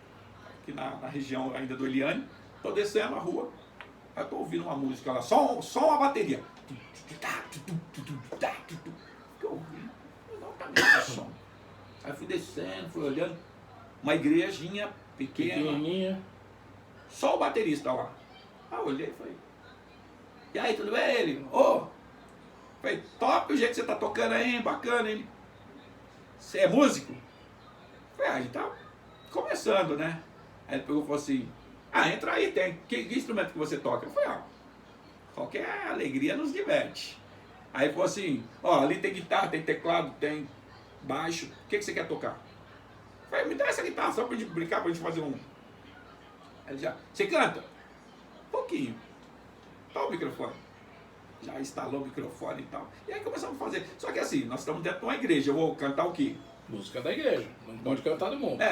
aqui na região ainda do Eliane, estou descendo a rua, aí estou ouvindo uma música lá, só uma bateria. Eu ouvi, não tá nem esse som. Aí fui descendo, fui olhando, uma igrejinha pequena, só o baterista lá. Aí eu olhei e falei, e aí, tudo bem? Ele, falei, top o jeito que você está tocando aí, bacana, hein? Você é músico? Eu falei, a gente tá começando, né? Aí ele pegou e falou assim, entra aí, tem. Que instrumento que você toca? Eu falei, qualquer alegria nos diverte. Aí ele falou assim, ali tem guitarra, tem teclado, tem baixo, o que você quer tocar? Eu falei, me dá essa guitarra só pra gente brincar, pra gente fazer um. Aí ele já, você canta? Um pouquinho. Tá o microfone. já instalou o microfone e tal. E aí começamos a fazer. Só que assim, nós estamos dentro de uma igreja, eu vou cantar o quê? Música da igreja, não pode cantar do mundo.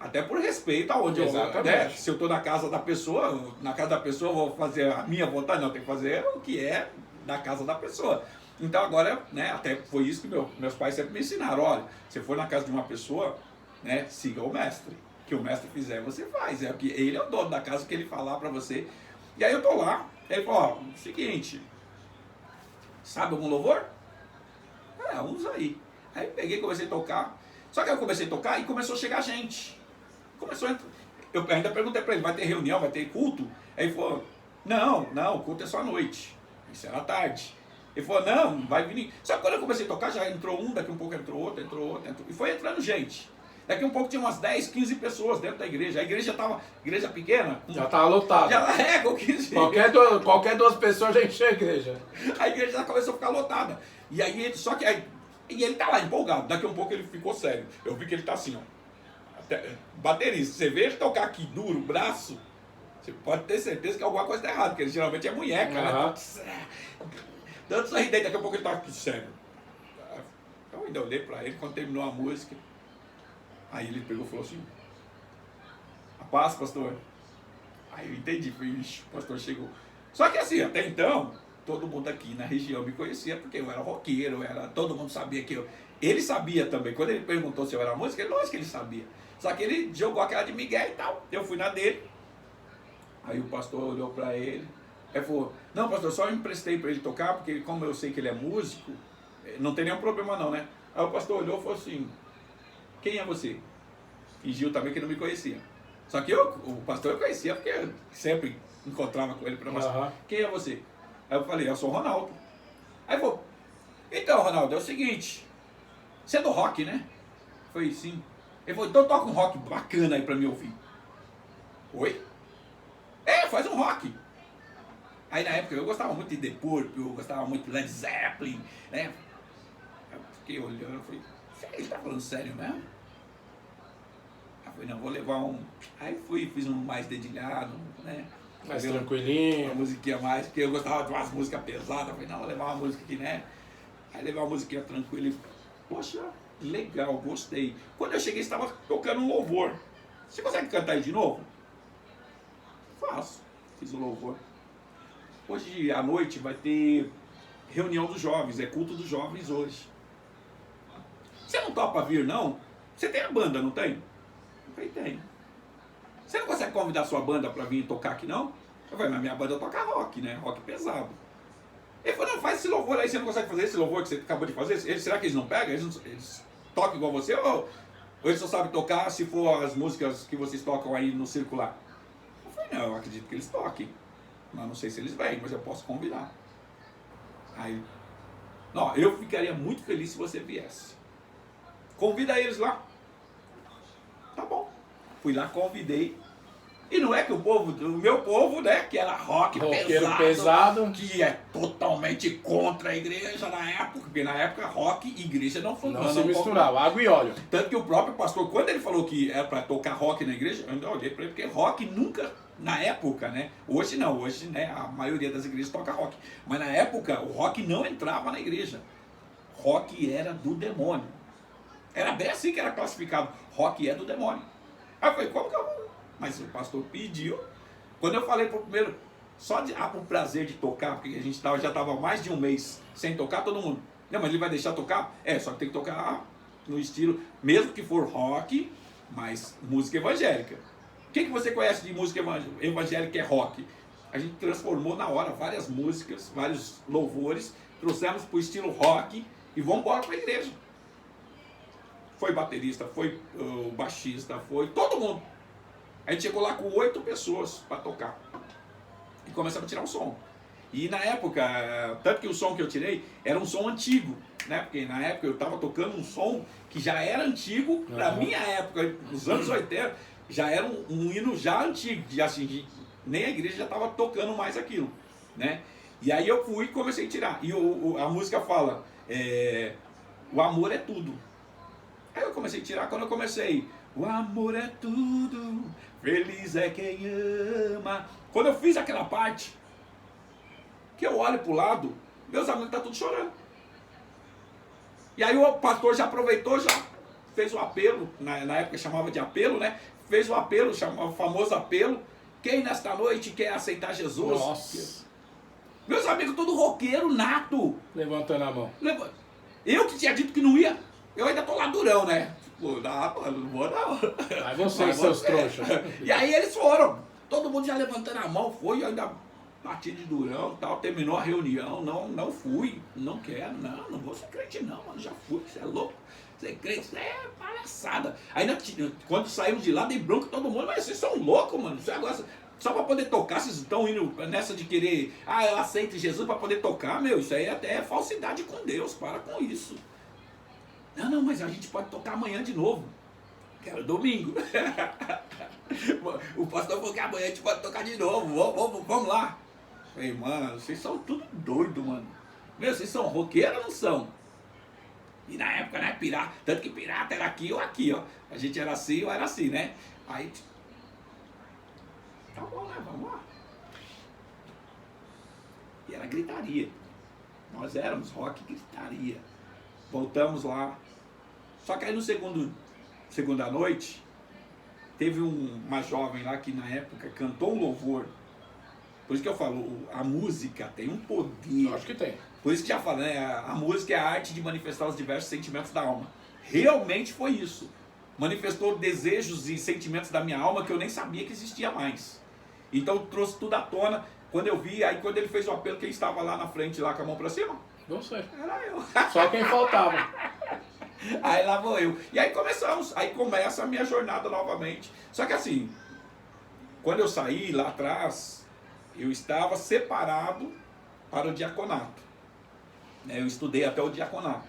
Até por respeito aonde eu, né? Se eu estou na casa da pessoa, eu vou fazer a minha vontade, não, tem que fazer o que é da casa da pessoa. Então agora, né, até foi isso que meus pais sempre me ensinaram, olha, se for na casa de uma pessoa, né, siga o mestre. O que o mestre fizer, você faz. É o que ele é o dono da casa, o que ele falar para você. E aí eu tô lá, ele falou, ó, seguinte, sabe algum louvor? Uns aí. Aí eu peguei e comecei a tocar. Só que eu comecei a tocar e começou a chegar gente. Eu ainda perguntei para ele, vai ter reunião, vai ter culto? Aí ele falou, não, o culto é só à noite. Isso era à tarde. Ele falou, não, vai vir. Só que quando eu comecei a tocar, já entrou um, daqui um pouco entrou outro. E foi entrando gente. Daqui um pouco tinha umas 10, 15 pessoas dentro da igreja. A igreja estava, igreja pequena. Já estava lotada. Já com 15. Qualquer duas pessoas já encheu a igreja. A igreja já começou a ficar lotada. E aí, só que aí, e ele tá lá empolgado. Daqui um pouco ele ficou sério. Eu vi que ele tá assim, ó. Baterista, você vê ele tocar aqui duro, o braço, você pode ter certeza que alguma coisa está errada, porque ele geralmente é munheca, né? Tanto sorridente, daqui a pouco ele tá aqui sério. Então eu ainda olhei para ele quando terminou a música. Aí ele pegou e falou assim, a paz, pastor. Aí eu entendi, ixi, o pastor chegou. Só que assim, até então, todo mundo aqui na região me conhecia, porque eu era roqueiro, todo mundo sabia que eu... Ele sabia também, quando ele perguntou se eu era músico, lógico que ele sabia. Só que ele jogou aquela de Miguel e tal. Eu fui na dele. Aí o pastor olhou para ele. Aí falou, não, pastor, só eu emprestei para ele tocar, porque como eu sei que ele é músico, não tem nenhum problema não, né? Aí o pastor olhou e falou assim, quem é você? Fingiu também que não me conhecia. Só que o pastor eu conhecia, porque eu sempre encontrava com ele para mostrar. Quem é você? Aí eu falei, eu sou o Ronaldo. Aí ele falou, então, Ronaldo, é o seguinte, você é do rock, né? Eu falei, sim. Ele falou, então toca um rock bacana aí pra me ouvir. Oi? Faz um rock. Aí na época eu gostava muito de The Purple, eu gostava muito de Led Zeppelin, né? Eu fiquei olhando, falei, ele tá falando sério mesmo? Aí eu falei, não, vou levar um... Aí fiz um mais dedilhado, né? Mais tranquilinho. Uma musiquinha mais, porque eu gostava de umas músicas pesadas, eu falei, não, vou levar uma música aqui, né? Aí levar uma musiquinha tranquila e, poxa, legal, gostei. Quando eu cheguei, estava tocando um louvor. Você consegue cantar aí de novo? Faço. Fiz o louvor. Hoje à noite vai ter reunião dos jovens, é culto dos jovens hoje. Você não topa vir, não? Você tem a banda, não tem? Eu falei, tem. Você não consegue convidar a sua banda para vir tocar aqui, não? Eu falei, mas minha banda toca rock, né? Rock pesado. Ele falou, não, faz esse louvor aí, você não consegue fazer esse louvor que você acabou de fazer? Será que eles não pegam? Eles tocam igual você ou eles só sabem tocar se for as músicas que vocês tocam aí no circular? Eu falei, não, eu acredito que eles toquem. Mas não sei se eles vêm, mas eu posso convidar. Aí, não, eu ficaria muito feliz se você viesse. Convida eles lá. Tá bom. Fui lá, convidei. E não é que o meu povo, né, que era rock pesado, que é totalmente contra a igreja na época, porque na época rock e igreja não se misturava, água e óleo. Tanto que o próprio pastor, quando ele falou que era para tocar rock na igreja, eu ainda olhei para ele, porque rock nunca, na época, né, hoje não, hoje, né, a maioria das igrejas toca rock, mas na época o rock não entrava na igreja, rock era do demônio, era bem assim que era classificado, rock é do demônio. Aí eu falei, como que eu vou? Mas o pastor pediu. Quando eu falei pro primeiro, só pro prazer de tocar, porque a gente já estava mais de um mês sem tocar, todo mundo. Não, mas ele vai deixar tocar? Só que tem que tocar no estilo, mesmo que for rock, mas música evangélica. O que você conhece de música evangélica que é rock? A gente transformou na hora várias músicas, vários louvores, trouxemos pro estilo rock e vamos embora para a igreja. Foi baterista, foi o baixista, foi todo mundo. A gente chegou lá com 8 pessoas para tocar. E começamos a tirar um som. E na época, tanto que o som que eu tirei era um som antigo, né? Porque na época eu estava tocando um som que já era antigo, para minha época, nos anos 80, já era um hino já antigo, já, assim, nem a igreja já estava tocando mais aquilo, né? E aí eu fui e comecei a tirar. E a música fala, o amor é tudo. Aí eu comecei a tirar, quando eu comecei, o amor é tudo, feliz é quem ama. Quando eu fiz aquela parte, que eu olho pro lado, meus amigos estão tudo chorando. E aí o pastor já aproveitou, já fez o apelo, na época chamava de apelo, né? Fez o apelo, o famoso apelo. Quem nesta noite quer aceitar Jesus? Nossa. Meus amigos, todo roqueiro nato. Levantando a mão. Eu que tinha dito que não ia, eu ainda tô lá durão, né? Pô, não vou não. Aí vocês, seus trouxas. E aí eles foram. Todo mundo já levantando a mão, foi, eu ainda bati de durão e tal, terminou a reunião, não fui, não quero, não vou ser crente não, mano, já fui, você é louco, ser crente, isso é palhaçada. Ainda, quando saímos de lá, dei bronca todo mundo, mas vocês são loucos, mano, você agora, só para poder tocar, vocês estão indo nessa de querer, eu aceito Jesus para poder tocar, meu, isso aí até é falsidade com Deus, para com isso. Não, mas a gente pode tocar amanhã de novo. Quero domingo. O pastor falou que amanhã a gente pode tocar de novo. Vamos lá. Falei, mano, vocês são tudo doido, mano. Meu, vocês são roqueiros ou não são? E na época, né, pirata. Tanto que pirata era aqui ou aqui, ó. A gente era assim ou era assim, né? Aí. Tá bom, né? Vamos lá. E era gritaria. Nós éramos rock gritaria. Voltamos lá. Só que aí no segunda noite, teve uma jovem lá que na época cantou um louvor. Por isso que eu falo, a música tem um poder. Eu acho que tem. Por isso que já falo, né? A música é a arte de manifestar os diversos sentimentos da alma. Realmente foi isso. Manifestou desejos e sentimentos da minha alma que eu nem sabia que existia mais. Então trouxe tudo à tona. Quando eu vi, aí quando ele fez o apelo, quem estava lá na frente, lá com a mão pra cima? Não sei. Era eu. Só quem faltava. Aí lá vou eu. E aí começamos. Aí começa a minha jornada novamente. Só que assim, quando eu saí lá atrás, eu estava separado para o diaconato. Eu estudei até o diaconato.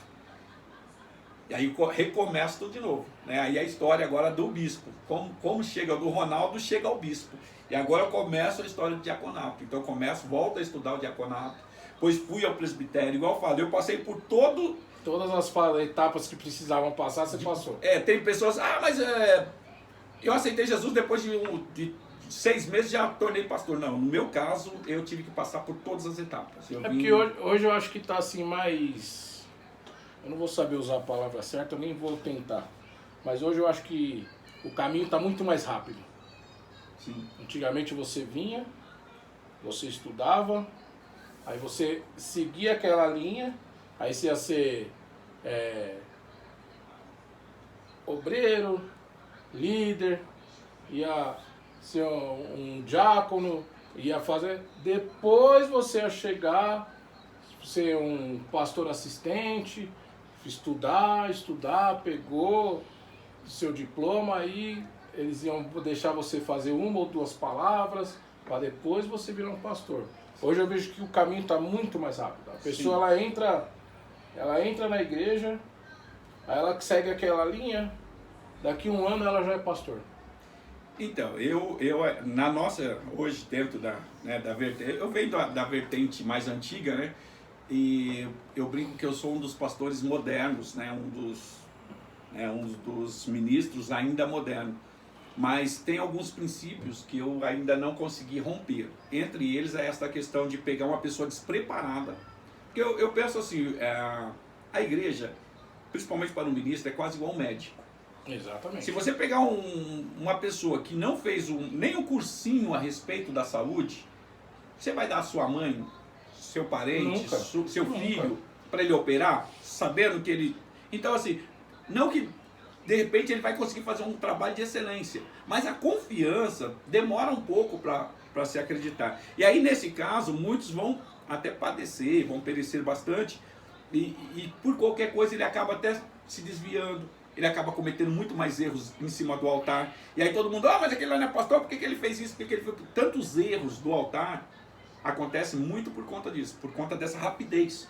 E aí recomeço tudo de novo. Aí a história agora do bispo. Como chega do Ronaldo, chega ao bispo. E agora eu começo a história do diaconato. Então eu volto a estudar o diaconato. Depois fui ao presbitério. Igual eu falei, eu passei por todas as etapas que precisavam passar, você passou. Tem pessoas, mas eu aceitei Jesus depois de 6 meses, já tornei pastor. Não, no meu caso, eu tive que passar por todas as etapas. Porque hoje eu acho que está assim mais... Eu não vou saber usar a palavra certa, eu nem vou tentar. Mas hoje eu acho que o caminho está muito mais rápido. Sim. Antigamente você vinha, você estudava, aí você seguia aquela linha, aí você ia ser obreiro, líder, ia ser um diácono, ia fazer... Depois você ia chegar, ser um pastor assistente, estudar, pegou seu diploma, aí eles iam deixar você fazer 1 ou 2 palavras, para depois você virar um pastor. Hoje eu vejo que o caminho está muito mais rápido. A pessoa ela entra na igreja, aí ela segue aquela linha, daqui 1 ano ela já é pastor. Então, eu na nossa, hoje dentro da vertente, eu venho da vertente mais antiga, né? E eu brinco que eu sou um dos pastores modernos, né? Um dos ministros ainda moderno. Mas tem alguns princípios que eu ainda não consegui romper. Entre eles é essa questão de pegar uma pessoa despreparada. Porque eu penso assim, a igreja, principalmente para um ministro, é quase igual um médico. Exatamente. Se você pegar uma pessoa que não fez nem um cursinho a respeito da saúde, você vai dar a sua mãe, seu parente, seu filho, para ele operar, sabendo que ele... Então assim, não que de repente ele vai conseguir fazer um trabalho de excelência, mas a confiança demora um pouco para se acreditar. E aí nesse caso, muitos vão até padecer, vão perecer bastante, e por qualquer coisa ele acaba até se desviando. Ele acaba cometendo muito mais erros em cima do altar. E aí todo mundo, mas aquele lá não é pastor, por que ele fez isso? Por que ele fez... Tantos erros do altar acontecem muito por conta disso, por conta dessa rapidez.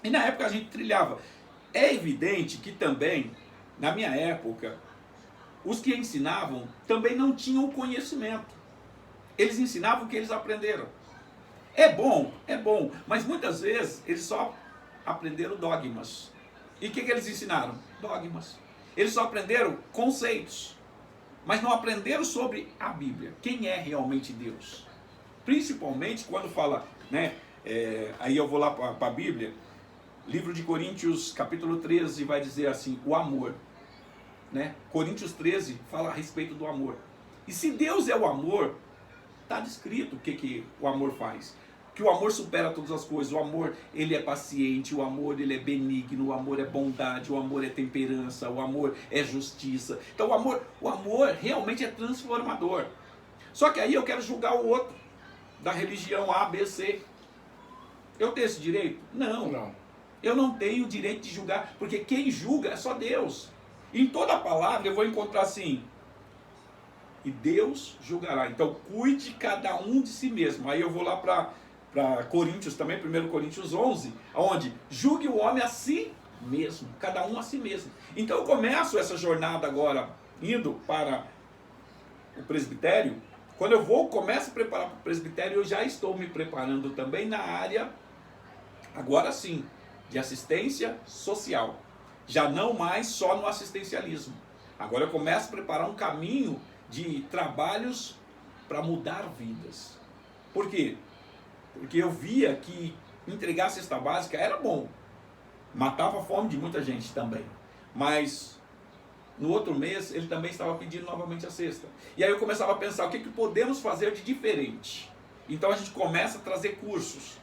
E na época a gente trilhava. É evidente que também, na minha época, os que ensinavam também não tinham conhecimento. Eles ensinavam o que eles aprenderam. É bom, mas muitas vezes eles só aprenderam dogmas. E o que eles ensinaram? Dogmas. Eles só aprenderam conceitos, mas não aprenderam sobre a Bíblia. Quem é realmente Deus? Principalmente quando fala, Aí eu vou lá para a Bíblia, livro de Coríntios, capítulo 13, vai dizer assim, o amor. Né? Coríntios 13 fala a respeito do amor. E se Deus é o amor, está descrito o que o amor faz. Que o amor supera todas as coisas. O amor, ele é paciente, o amor, ele é benigno, o amor é bondade, o amor é temperança, o amor é justiça. Então o amor realmente é transformador. Só que aí eu quero julgar o outro, da religião A, B, C. Eu tenho esse direito? Não. Eu não tenho o direito de julgar, porque quem julga é só Deus. Em toda a palavra eu vou encontrar assim, e Deus julgará. Então cuide cada um de si mesmo. Aí eu vou lá para Coríntios também, 1 Coríntios 11, onde julgue o homem a si mesmo, cada um a si mesmo. Então eu começo essa jornada agora, indo para o presbitério. Quando eu começo a preparar para o presbitério, eu já estou me preparando também na área, agora sim, de assistência social. Já não mais só no assistencialismo. Agora eu começo a preparar um caminho de trabalhos para mudar vidas. Por quê? Porque eu via que entregar a cesta básica era bom. Matava a fome de muita gente também. Mas no outro mês ele também estava pedindo novamente a cesta. E aí eu começava a pensar, o que podemos fazer de diferente? Então a gente começa a trazer cursos.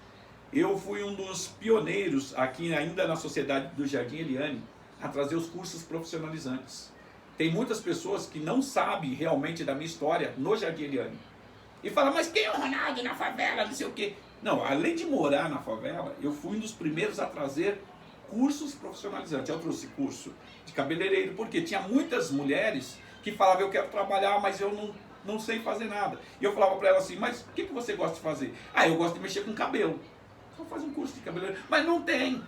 Eu fui um dos pioneiros aqui ainda na Sociedade do Jardim Eliane a trazer os cursos profissionalizantes. Tem muitas pessoas que não sabem realmente da minha história no Jardim Eliane. E fala, mas quem é o Ronaldo na favela, não sei o quê. Não, além de morar na favela, eu fui um dos primeiros a trazer cursos profissionalizantes. Eu trouxe curso de cabeleireiro, porque tinha muitas mulheres que falavam, eu quero trabalhar, mas eu não sei fazer nada. E eu falava para elas assim, mas o que você gosta de fazer? Ah, eu gosto de mexer com cabelo. Só faz um curso de cabeleireiro. Mas não tem.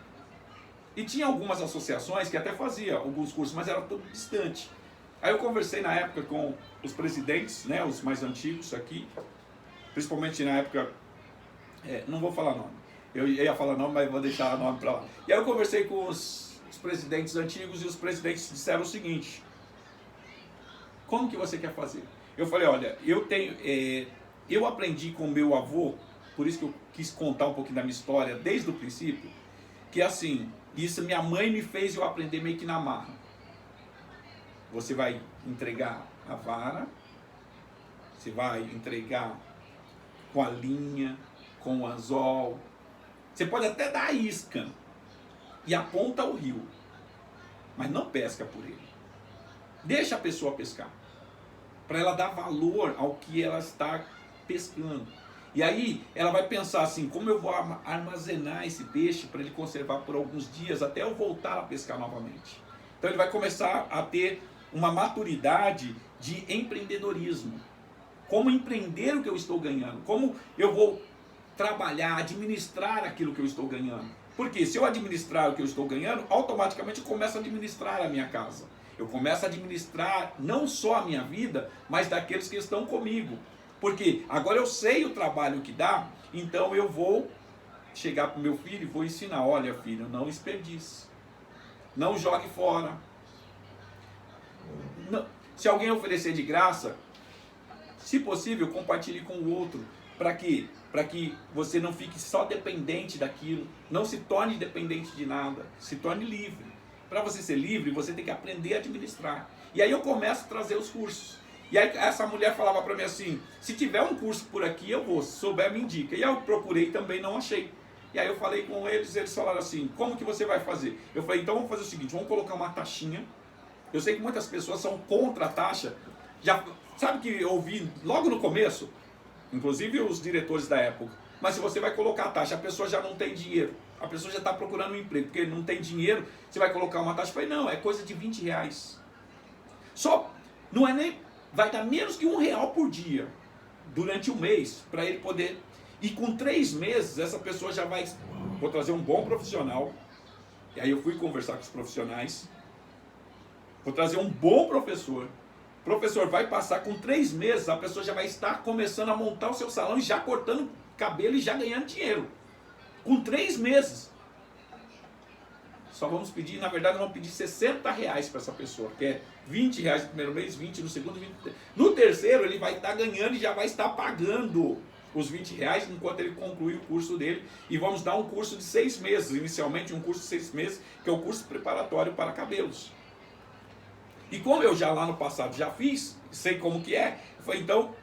E tinha algumas associações que até faziam alguns cursos, mas era tudo distante. Aí eu conversei na época com os presidentes, né, os mais antigos aqui, principalmente na época, não vou falar nome, eu ia falar nome, mas vou deixar o nome para lá. E aí eu conversei com os presidentes antigos e os presidentes disseram o seguinte, como que você quer fazer? Eu falei, olha, eu aprendi com meu avô, por isso que eu quis contar um pouquinho da minha história desde o princípio, que assim, isso minha mãe me fez eu aprender meio que na marra. Você vai entregar a vara, você vai entregar com a linha, com o anzol. Você pode até dar a isca e aponta o rio, mas não pesca por ele. Deixa a pessoa pescar, para ela dar valor ao que ela está pescando. E aí ela vai pensar assim, como eu vou armazenar esse peixe para ele conservar por alguns dias até eu voltar a pescar novamente. Então ele vai começar a ter uma maturidade de empreendedorismo. Como empreender o que eu estou ganhando. Como eu vou trabalhar, administrar aquilo que eu estou ganhando. Porque se eu administrar o que eu estou ganhando, automaticamente eu começo a administrar a minha casa. Eu começo a administrar não só a minha vida, mas daqueles que estão comigo. Porque agora eu sei o trabalho que dá, então eu vou chegar para o meu filho e vou ensinar, olha filho, não desperdice. Não jogue fora. Não, se alguém oferecer de graça, se possível, compartilhe com o outro. Para quê? Para que você não fique só dependente daquilo. Não se torne dependente de nada. Se torne livre. Para você ser livre, você tem que aprender a administrar. E aí eu começo a trazer os cursos. E aí essa mulher falava para mim assim, se tiver um curso por aqui eu vou, se souber me indica. E eu procurei também, não achei. E aí eu falei com eles, eles falaram assim, como que você vai fazer? Eu falei, então vamos fazer o seguinte, vamos colocar uma taxinha. Eu sei que muitas pessoas são contra a taxa. Já, sabe que eu ouvi logo no começo, inclusive os diretores da época, mas se você vai colocar a taxa, a pessoa já não tem dinheiro. A pessoa já está procurando um emprego, porque não tem dinheiro, você vai colocar uma taxa. Eu falei, não, é coisa de R$20. Só, não é nem, vai dar menos que R$1 por dia, durante um mês, para ele poder... E com 3 meses, essa pessoa já vai... Vou trazer um bom profissional. E aí eu fui conversar com os profissionais. Vou trazer um bom professor. O professor vai passar com 3 meses, a pessoa já vai estar começando a montar o seu salão e já cortando cabelo e já ganhando dinheiro. Com 3 meses. Só vamos pedir, na verdade, vamos pedir R$60 para essa pessoa, que é R$20 no primeiro mês, 20 no segundo, 20 no terceiro ele vai estar ganhando e já vai estar pagando os R$ 20 enquanto ele conclui o curso dele. E vamos dar um curso de 6 meses, inicialmente um curso de 6 meses, que é o curso preparatório para cabelos. E como eu já lá no passado já fiz, sei como que é, eu falei, então,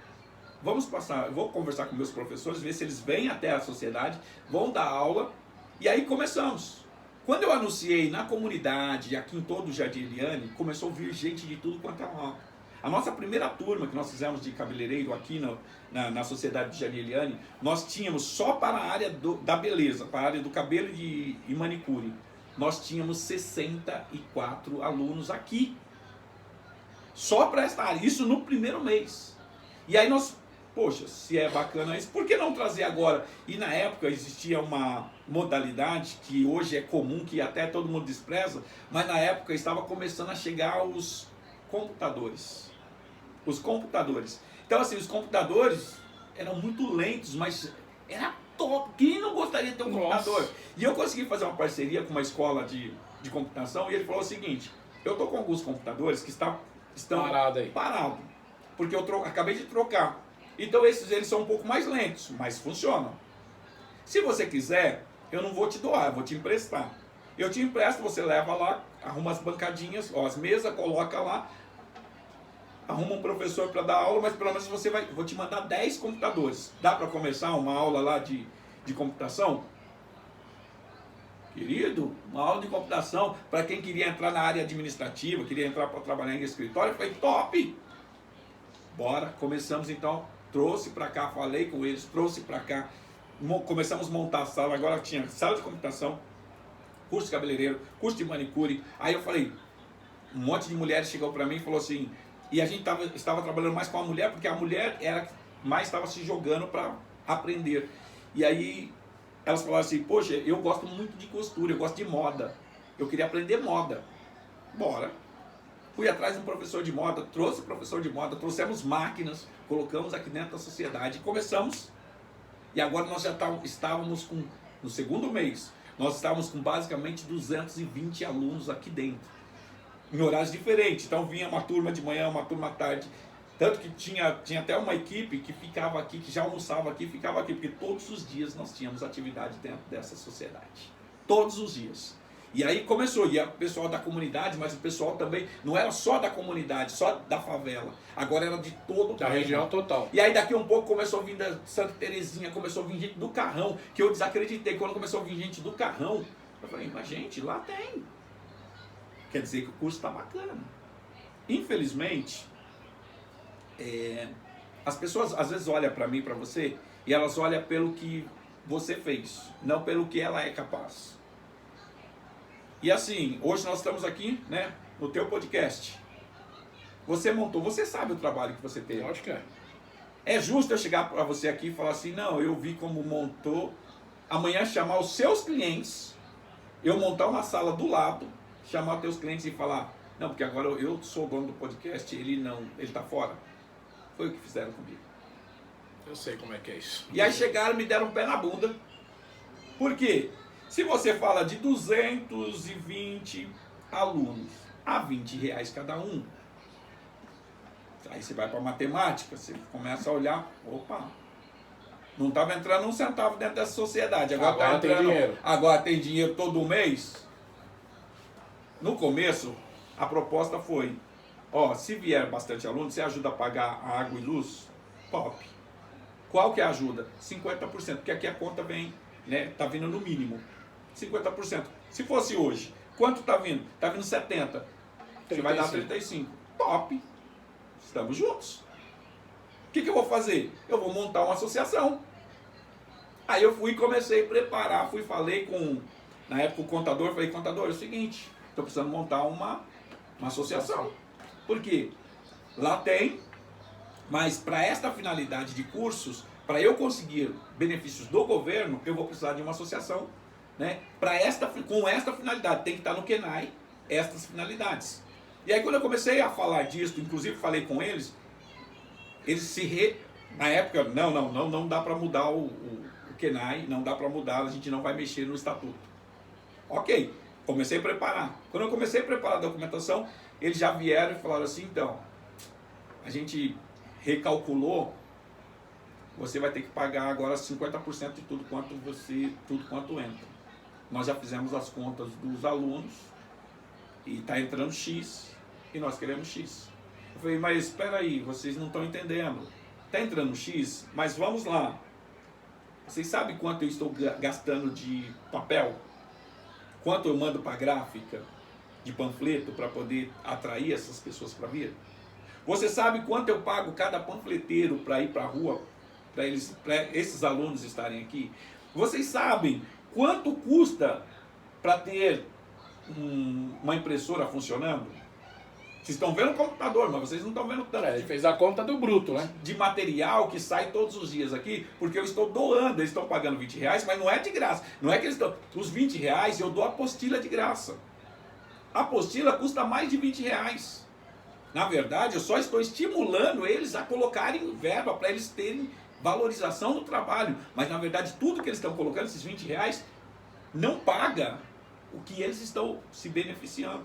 vamos passar, eu vou conversar com meus professores, ver se eles vêm até a sociedade, vão dar aula, e aí começamos. Quando eu anunciei na comunidade, aqui em todo o Jardim Eliane, começou a vir gente de tudo quanto é lado. A nossa primeira turma que nós fizemos de cabeleireiro aqui na Sociedade de Jardim Eliane, nós tínhamos só para a área da beleza, para a área do cabelo e manicure, nós tínhamos 64 alunos aqui. Só para esta área, isso no primeiro mês. E aí nós, poxa, se é bacana isso, por que não trazer agora? E na época existia uma modalidade que hoje é comum, que até todo mundo despreza, mas na época estava começando a chegar os computadores. Os computadores. Então assim, os computadores eram muito lentos, mas era top. Quem não gostaria de ter um computador? E eu consegui fazer uma parceria com uma escola de computação e ele falou o seguinte, eu estou com alguns computadores que estão parados, porque eu acabei de trocar. Então eles são um pouco mais lentos, mas funcionam. Se você quiser, eu não vou te doar, eu vou te emprestar. Eu te empresto, você leva lá, arruma as bancadinhas, as mesas, coloca lá, arruma um professor para dar aula, mas pelo menos vou te mandar 10 computadores. Dá para começar uma aula lá de computação? Querido, uma aula de computação para quem queria entrar na área administrativa, queria entrar para trabalhar em escritório, eu falei, top! Bora, começamos então, trouxe para cá, falei com eles, trouxe para cá, começamos a montar a sala, agora tinha sala de computação, curso de cabeleireiro, curso de manicure, aí eu falei, um monte de mulheres chegou para mim e falou assim, e a gente estava trabalhando mais com a mulher, porque a mulher era que mais estava se jogando para aprender, e aí elas falaram assim, poxa, eu gosto muito de costura, eu gosto de moda, eu queria aprender moda, bora. Fui atrás de um professor de moda, trouxe o professor de moda, trouxemos máquinas, colocamos aqui dentro da sociedade, começamos, e agora nós já estávamos com, no segundo mês, nós estávamos com basicamente 220 alunos aqui dentro, em horários diferentes, então vinha uma turma de manhã, uma turma à tarde, tanto que tinha até uma equipe que ficava aqui, que já almoçava aqui, ficava aqui, porque todos os dias nós tínhamos atividade dentro dessa sociedade. Todos os dias. E aí começou, e o pessoal da comunidade, mas o pessoal também, não era só da comunidade, só da favela, agora era de todo o da região total. E aí daqui um pouco começou a vir da Santa Terezinha, começou a vir gente do Carrão, que eu desacreditei, quando começou a vir gente do Carrão, eu falei, mas gente, lá tem. Quer dizer que o curso está bacana. Infelizmente, as pessoas às vezes olham para mim, para você, e elas olham pelo que você fez, não pelo que ela é capaz. E assim, hoje nós estamos aqui, né, no teu podcast. Você montou, você sabe o trabalho que você teve. Acho que é. É justo eu chegar para você aqui e falar assim, não, eu vi como montou, amanhã chamar os seus clientes, eu montar uma sala do lado, chamar teus clientes e falar, não, porque agora eu sou o dono do podcast, ele está fora. Foi o que fizeram comigo. Eu sei como é que é isso. E aí chegaram e me deram um pé na bunda. Por quê? Se você fala de 220 alunos a R$ 20 cada um, aí você vai para matemática, você começa a olhar, opa, não estava entrando um centavo dentro dessa sociedade, agora tem dinheiro. Agora tem dinheiro todo mês. No começo, a proposta foi, se vier bastante aluno, você ajuda a pagar a água e luz? Top. Qual que é a ajuda? 50%, porque aqui a conta vem, né, tá vindo no mínimo. 50%. Se fosse hoje, quanto está vindo? Está vindo 70. Você vai dar 35. Top. Estamos juntos. O que eu vou fazer? Eu vou montar uma associação. Aí eu fui e comecei a preparar, falei com, na época o contador, falei, contador, é o seguinte, estou precisando montar uma associação. Por quê? Lá tem, mas para esta finalidade de cursos, para eu conseguir benefícios do governo, eu vou precisar de uma associação. Né? Com esta finalidade, tem que estar no KENAI estas finalidades. E aí quando eu comecei a falar disso, inclusive falei com eles na época, não dá para mudar o KENAI, não dá para mudar, a gente não vai mexer no estatuto. Ok, comecei a preparar. Quando eu comecei a preparar a documentação, eles já vieram e falaram assim, então, a gente recalculou você vai ter que pagar agora 50% de tudo quanto entra. Nós já fizemos as contas dos alunos e está entrando X e nós queremos X. Eu falei, mas espera aí, vocês não estão entendendo. Está entrando X, mas vamos lá. Vocês sabem quanto eu estou gastando de papel? Quanto eu mando para a gráfica de panfleto para poder atrair essas pessoas para vir? Você sabe quanto eu pago cada panfleteiro para ir para a rua, para esses alunos estarem aqui? Vocês sabem quanto custa para ter uma impressora funcionando? Vocês estão vendo o computador, mas vocês não estão vendo tanto. Ele fez a conta do bruto, né? De material que sai todos os dias aqui, porque eu estou doando, eles estão pagando R$20, mas não é de graça. Não é que eles estão. Os R$20 eu dou a apostila de graça. A apostila custa mais de R$20. Na verdade, eu só estou estimulando eles a colocarem verba para eles terem valorização do trabalho. Mas na verdade, tudo que eles estão colocando, esses R$20, não paga o que eles estão se beneficiando.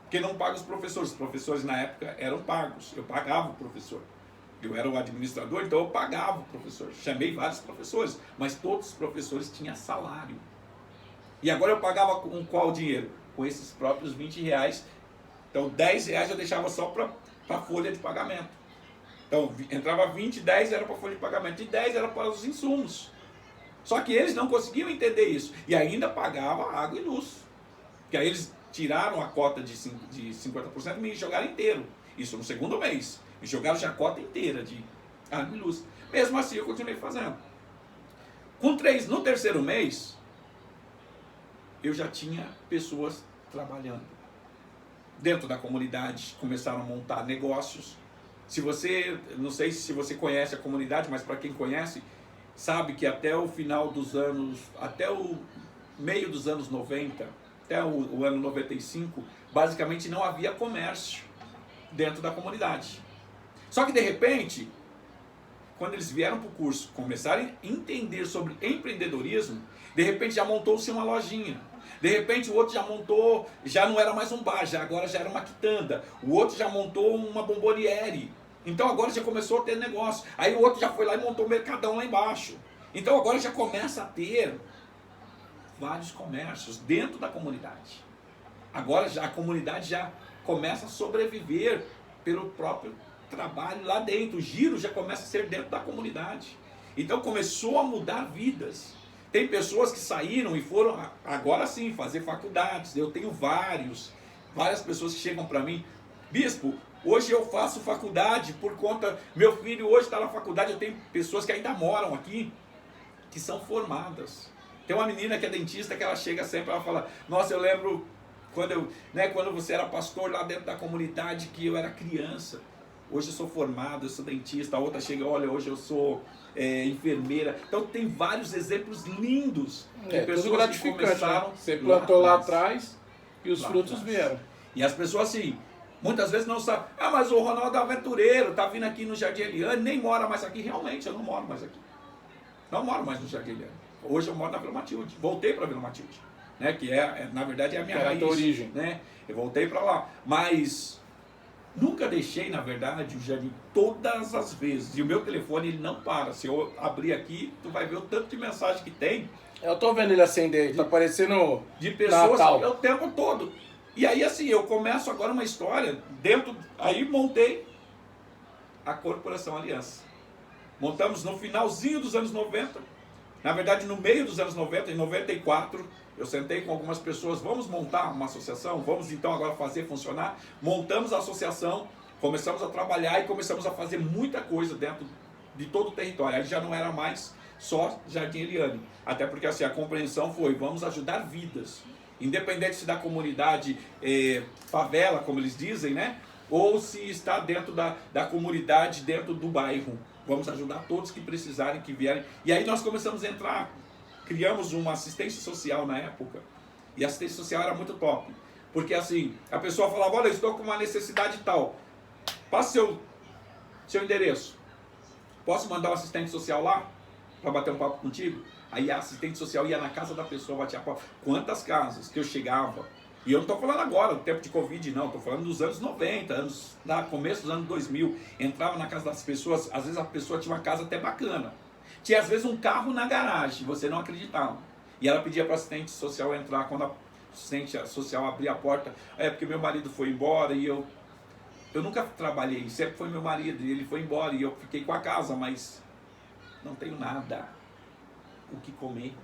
Porque não paga os professores. Os professores na época eram pagos. Eu pagava o professor. Eu era o administrador, então eu pagava o professor. Chamei vários professores, mas todos os professores tinham salário. E agora eu pagava com qual dinheiro? Com esses próprios R$20. Então R$10 eu deixava só para a folha de pagamento. Então entrava 20, 10 era para a folha de pagamento e 10 era para os insumos. Só que eles não conseguiam entender isso. E ainda pagava água e luz. Porque aí eles tiraram a cota de 50% e me jogaram inteiro. Isso no segundo mês. Me jogaram já a cota inteira de água e luz. Mesmo assim eu continuei fazendo. No terceiro mês, eu já tinha pessoas trabalhando. Dentro da comunidade começaram a montar negócios. Não sei se você conhece a comunidade, mas para quem conhece, sabe que até o final dos anos, até o meio dos anos 90, até o ano 95, basicamente não havia comércio dentro da comunidade. Só que de repente, quando eles vieram para o curso, começaram a entender sobre empreendedorismo, de repente já montou-se uma lojinha. De repente o outro já montou, já não era mais um bar, agora já era uma quitanda. O outro já montou uma bomboniere. Então agora já começou a ter negócio. Aí o outro já foi lá e montou um mercadão lá embaixo. Então agora já começa a ter vários comércios dentro da comunidade. Agora a comunidade já começa a sobreviver pelo próprio trabalho lá dentro. O giro já começa a ser dentro da comunidade. Então começou a mudar vidas. Tem pessoas que saíram e foram, agora sim, fazer faculdades. Eu tenho várias pessoas que chegam para mim, bispo, hoje eu faço faculdade por conta, meu filho hoje está na faculdade. Eu tenho pessoas que ainda moram aqui, que são formadas. Tem uma menina que é dentista, que ela chega sempre, ela fala, nossa, eu lembro quando você era pastor lá dentro da comunidade, que eu era criança. Hoje eu sou formado, eu sou dentista. A outra chega, olha, hoje eu sou enfermeira. Então tem vários exemplos lindos de pessoas que começaram, né? Você plantou lá atrás e os frutos vieram. E as pessoas assim, muitas vezes não sabem, mas o Ronaldo é aventureiro, tá vindo aqui no Jardim Eliane, nem mora mais aqui. Realmente, eu não moro mais aqui. Não moro mais no Jardim Eliane. Hoje eu moro na Vila Matilde. Voltei para a Vila Matilde, né? Que na verdade é a minha raiz, origem, né? Eu voltei para lá, mas nunca deixei, na verdade, o jardim todas as vezes. E o meu telefone, ele não para. Se eu abrir aqui, tu vai ver o tanto de mensagem que tem. Eu tô vendo ele acender, tá parecendo de pessoas Natal. O tempo todo. E aí, assim, eu começo agora uma história aí montei a Corporação Aliança. Montamos no finalzinho dos anos 90, na verdade, no meio dos anos 90, em 94, eu sentei com algumas pessoas, vamos montar uma associação, vamos então agora fazer funcionar. Montamos a associação, começamos a trabalhar e começamos a fazer muita coisa dentro de todo o território. Aí já não era mais só Jardim Eliane, até porque assim, a compreensão foi, vamos ajudar vidas, independente se da comunidade favela, como eles dizem, né? Ou se está dentro da comunidade, dentro do bairro. Vamos ajudar todos que precisarem, que vierem. E aí nós começamos a entrar, criamos uma assistência social na época, e a assistência social era muito top, porque assim, a pessoa falava, olha, eu estou com uma necessidade tal, passa seu endereço, posso mandar um assistente social lá, para bater um papo contigo? Aí a assistente social ia na casa da pessoa, batia papo. Quantas casas que eu chegava, e eu não estou falando agora, no tempo de Covid, não, estou falando dos anos 90, começo dos anos 2000, entrava na casa das pessoas, às vezes a pessoa tinha uma casa até bacana, Tinha às vezes um carro na garagem, você não acreditava. E ela pedia para a assistente social entrar, quando a assistente social abria a porta, porque meu marido foi embora e eu nunca trabalhei, sempre foi meu marido, e ele foi embora e eu fiquei com a casa, mas não tenho nada o que comer.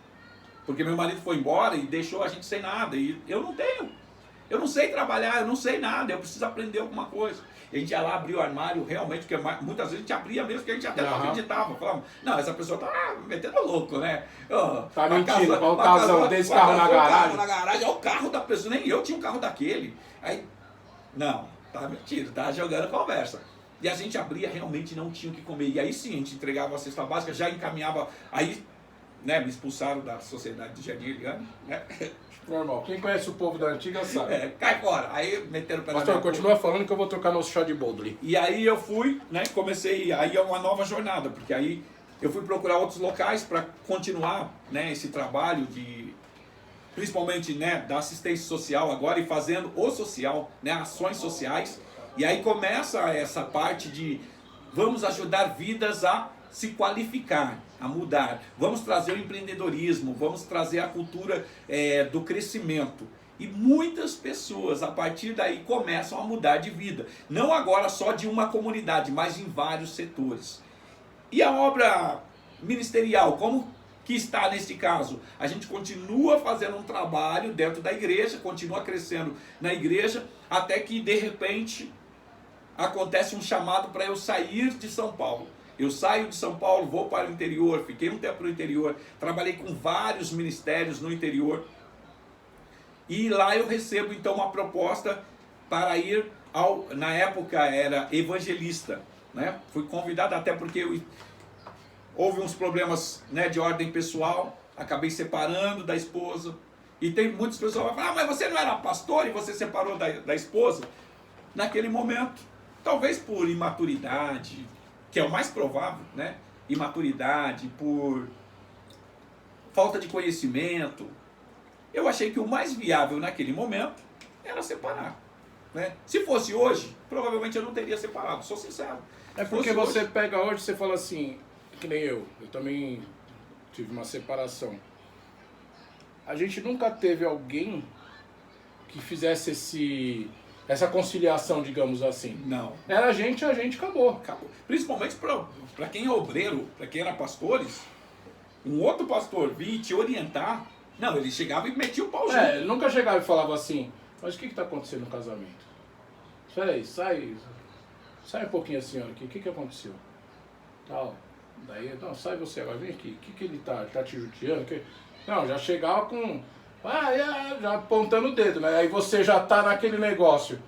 Porque meu marido foi embora e deixou a gente sem nada, e eu não tenho. Eu não sei trabalhar, eu não sei nada, eu preciso aprender alguma coisa. E a gente ia lá abrir o armário, realmente, porque muitas vezes a gente abria mesmo, que a gente até não acreditava. Falava, não, essa pessoa tá metendo louco, né? Tá mentindo, olha o casão desse carro na garagem. Na garagem, é o carro da pessoa, nem eu tinha um carro daquele. Aí, não, tá mentindo, tá jogando conversa. E a gente abria, realmente não tinha o que comer. E aí sim, a gente entregava a cesta básica, já encaminhava, aí, né, me expulsaram da sociedade de Jardim Eliane, né? Normal, quem conhece o povo da antiga sabe. Cai fora. Aí meteram o pé na Pastor, minha continua falando que eu vou trocar nosso chá de Bodley. E aí eu fui, né, comecei, aí é uma nova jornada, porque aí eu fui procurar outros locais para continuar, né, esse trabalho de, principalmente, né, da assistência social agora e fazendo o social, né, ações sociais. E aí começa essa parte de vamos ajudar vidas a se qualificar, a mudar. Vamos trazer o empreendedorismo, vamos trazer a cultura do crescimento. E muitas pessoas, a partir daí, começam a mudar de vida. Não agora só de uma comunidade, mas em vários setores. E a obra ministerial, como que está nesse caso? A gente continua fazendo um trabalho dentro da igreja, continua crescendo na igreja, até que, de repente, acontece um chamado para eu sair de São Paulo. Eu saio de São Paulo, vou para o interior, fiquei um tempo no interior, trabalhei com vários ministérios no interior. E lá eu recebo então uma proposta para ir na época era evangelista, né? Fui convidado até porque houve uns problemas, né, de ordem pessoal, acabei separando da esposa. E tem muitas pessoas que falam, mas você não era pastor e você separou da esposa? Naquele momento, talvez por imaturidade, que é o mais provável, né? Imaturidade, por falta de conhecimento. Eu achei que o mais viável naquele momento era separar, né? Se fosse hoje, provavelmente eu não teria separado, sou sincero. É porque você pega hoje e você fala assim, que nem eu também tive uma separação. A gente nunca teve alguém que fizesse essa conciliação, digamos assim. Não. Era a gente acabou. Acabou. Principalmente para quem é obreiro, para quem era pastores, um outro pastor vir te orientar, não, ele chegava e metia o pau junto. Ele nunca chegava e falava assim, mas o que está acontecendo no casamento? Espera aí, sai um pouquinho a senhora aqui, o que aconteceu? Tal. Daí, não, sai você agora, vem aqui, o que ele tá te judiando? Não, já chegava com... já apontando o dedo, né? Aí você já tá naquele negócio,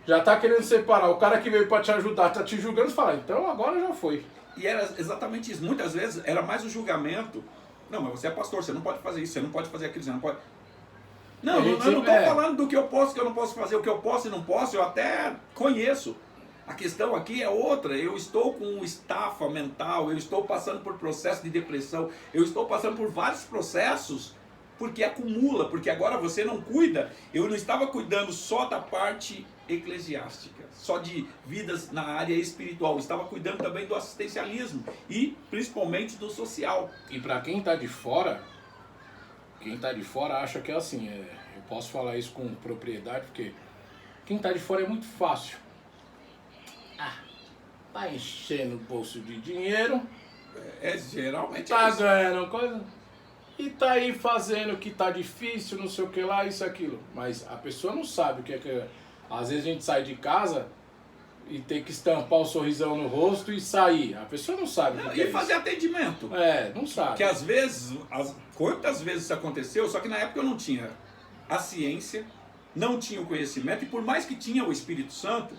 já tá querendo separar, o cara que veio para te ajudar tá te julgando e fala, então agora já foi. E era exatamente isso, muitas vezes era mais o julgamento, não, mas você é pastor, você não pode fazer isso, você não pode fazer aquilo, você não pode... Não, eu não estou falando do que eu posso, que eu não posso fazer, o que eu posso e não posso, eu até conheço. A questão aqui é outra, eu estou com estafa mental, eu estou passando por processo de depressão, eu estou passando por vários processos, porque acumula, porque agora você não cuida. Eu não estava cuidando só da parte eclesiástica, só de vidas na área espiritual, eu estava cuidando também do assistencialismo e principalmente do social. E para quem está de fora, acha que é assim, eu posso falar isso com propriedade, porque quem está de fora é muito fácil. Tá enchendo o bolso de dinheiro, Geralmente tá ganhando coisa, e tá aí fazendo que tá difícil, não sei o que lá, isso, aquilo. Mas a pessoa não sabe o que é que... Às vezes a gente sai de casa e tem que estampar o sorrisão no rosto e sair. A pessoa não sabe o que é fazer isso. atendimento. Não sabe. Que às vezes, quantas vezes isso aconteceu, só que na época eu não tinha a ciência, não tinha o conhecimento, e por mais que tinha o Espírito Santo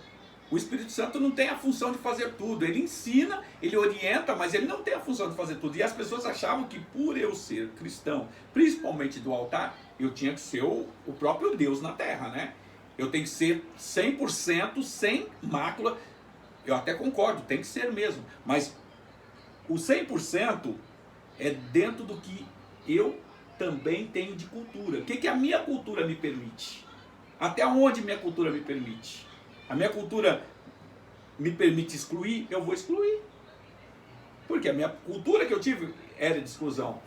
não tem a função de fazer tudo. Ele ensina, ele orienta, mas ele não tem a função de fazer tudo. E as pessoas achavam que por eu ser cristão, principalmente do altar, eu tinha que ser o próprio Deus na terra, né? Eu tenho que ser 100% sem mácula. Eu até concordo, tem que ser mesmo. Mas o 100% é dentro do que eu também tenho de cultura. O que a minha cultura me permite? Até onde minha cultura me permite? A minha cultura me permite excluir, eu vou excluir. Porque a minha cultura que eu tive, era de exclusão.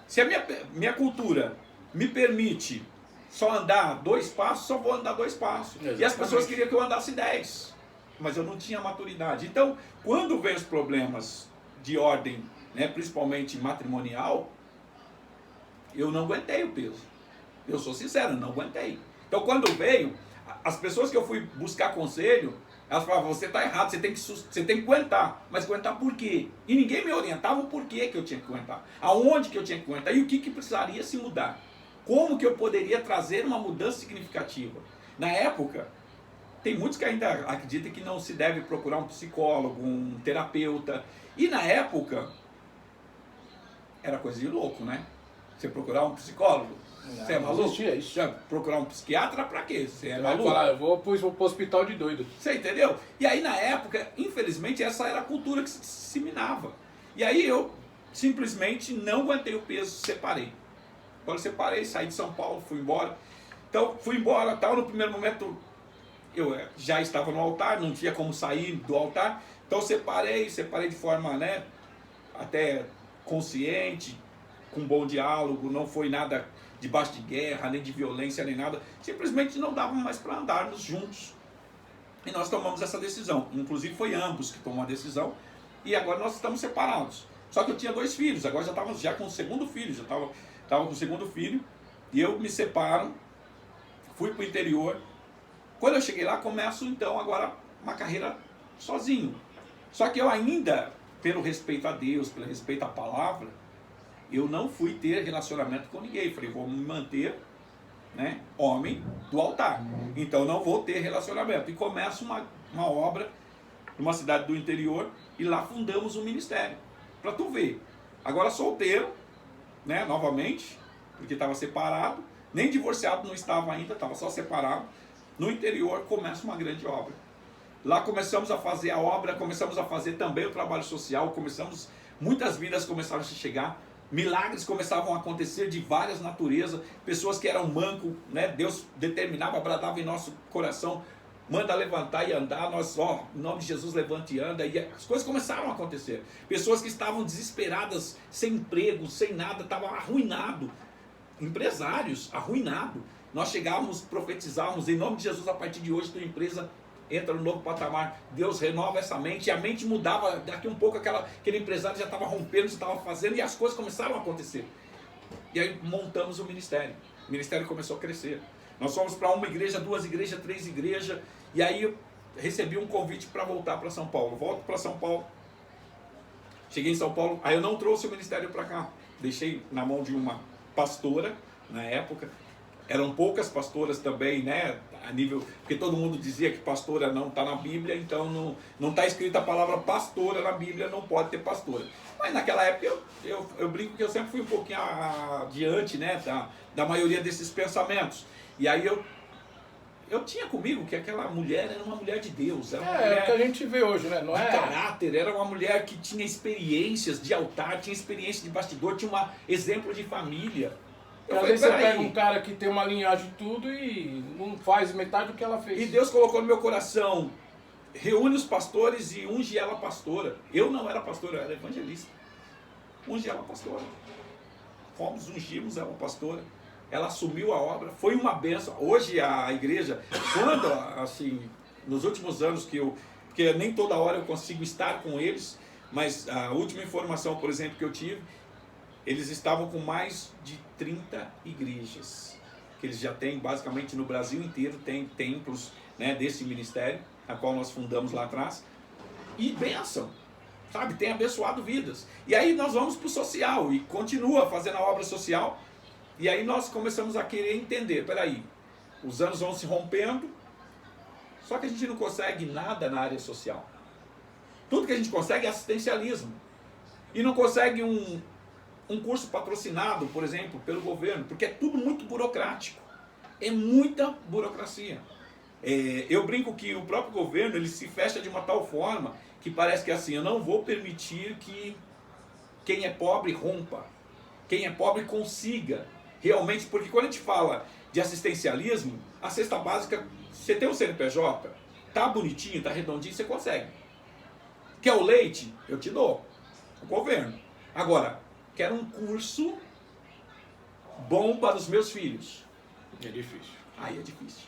Se a minha cultura me permite só andar 2 passos, só vou andar 2 passos. Exatamente. E as pessoas queriam que eu andasse 10. Mas eu não tinha maturidade. Então, quando vem os problemas de ordem, né, principalmente matrimonial, eu não aguentei o peso. Eu sou sincero, não aguentei. Então, quando veio, as pessoas que eu fui buscar conselho, elas falavam, você está errado, você tem que aguentar. Mas aguentar por quê? E ninguém me orientava o porquê que eu tinha que aguentar. Aonde que eu tinha que aguentar e o que precisaria se mudar. Como que eu poderia trazer uma mudança significativa. Na época, tem muitos que ainda acreditam que não se deve procurar um psicólogo, um terapeuta. E na época, era coisa de louco, né? Você procurar um psicólogo, você é maluco? Existia isso. Já procurar um psiquiatra pra quê? Você é Você vai maluco? falar, eu vou pro hospital de doido. Você entendeu? E aí na época, infelizmente, essa era a cultura que se disseminava. E aí eu simplesmente não aguentei o peso, separei. Quando eu separei, saí de São Paulo, fui embora. Então, fui embora, tal, no primeiro momento eu já estava no altar, não tinha como sair do altar. Então separei de forma, né, até consciente, com bom diálogo, não foi nada debaixo de guerra, nem de violência, nem nada. Simplesmente não dava mais para andarmos juntos. E nós tomamos essa decisão. Inclusive foi ambos que tomam a decisão. E agora nós estamos separados. Só que eu tinha 2 filhos, agora já estávamos já com o segundo filho, já estava com o segundo filho. E eu me separo, fui para o interior. Quando eu cheguei lá, começo então agora uma carreira sozinho. Só que eu ainda, pelo respeito a Deus, pelo respeito à palavra, eu não fui ter relacionamento com ninguém. Falei, vou me manter, né, homem do altar. Então não vou ter relacionamento. E começo uma obra numa cidade do interior e lá fundamos um ministério. Para tu ver. Agora solteiro, né, novamente, porque estava separado. Nem divorciado não estava ainda, estava só separado. No interior começa uma grande obra. Lá começamos a fazer a obra, começamos a fazer também o trabalho social, muitas vidas começaram a chegar, milagres começavam a acontecer de várias naturezas, pessoas que eram mancos, né? Deus determinava, bradava em nosso coração, manda levantar e andar, nós, em nome de Jesus, levanta e anda, e as coisas começaram a acontecer. Pessoas que estavam desesperadas, sem emprego, sem nada, estavam arruinados, empresários arruinados. Nós chegávamos, profetizávamos, em nome de Jesus, a partir de hoje, tua empresa entra no novo patamar. Deus renova essa mente, e a mente mudava, daqui um pouco aquele empresário já estava rompendo, já estava fazendo, e as coisas começaram a acontecer. E aí montamos o ministério. O ministério começou a crescer. Nós fomos para 1 igreja, 2 igrejas, 3 igrejas, e aí eu recebi um convite para voltar para São Paulo. Volto para São Paulo. Cheguei em São Paulo, aí eu não trouxe o ministério para cá. Deixei na mão de uma pastora, na época. Eram poucas pastoras também, né, a nível, porque todo mundo dizia que pastora não está na Bíblia, então não está escrita a palavra pastora na Bíblia, não pode ter pastora. Mas naquela época eu brinco que eu sempre fui um pouquinho adiante, né, da maioria desses pensamentos. E aí eu tinha comigo que aquela mulher era uma mulher de Deus. Era uma mulher é o que a gente vê hoje, né? Não de é caráter, era uma mulher que tinha experiências de altar, tinha experiência de bastidor, tinha um exemplo de família. Às vezes você pega um cara que tem uma linhagem de tudo e não faz metade do que ela fez. E Deus colocou no meu coração, reúne os pastores e unge ela pastora. Eu não era pastora, eu era evangelista. Unge ela pastora. Fomos, ungimos ela pastora. Ela assumiu a obra, foi uma bênção. Hoje a igreja, quando, assim, nos últimos anos porque nem toda hora eu consigo estar com eles, mas a última informação, por exemplo, que eu tive, eles estavam com mais de 30 igrejas, que eles já têm, basicamente no Brasil inteiro, tem templos, né, desse ministério, a qual nós fundamos lá atrás, e bênção, sabe, tem abençoado vidas. E aí nós vamos para o social, e continua fazendo a obra social, e aí nós começamos a querer entender, peraí, os anos vão se rompendo, só que a gente não consegue nada na área social. Tudo que a gente consegue é assistencialismo, e não consegue um curso patrocinado, por exemplo, pelo governo, porque é tudo muito burocrático, é muita burocracia. Eu brinco que o próprio governo ele se fecha de uma tal forma que parece que assim, eu não vou permitir que quem é pobre rompa, quem é pobre consiga realmente, porque quando a gente fala de assistencialismo, a cesta básica, você tem um CNPJ, tá bonitinho, tá redondinho, você consegue. Quer o leite? Eu te dou, o governo. Agora, quero um curso bom para os meus filhos. É difícil. Aí é difícil.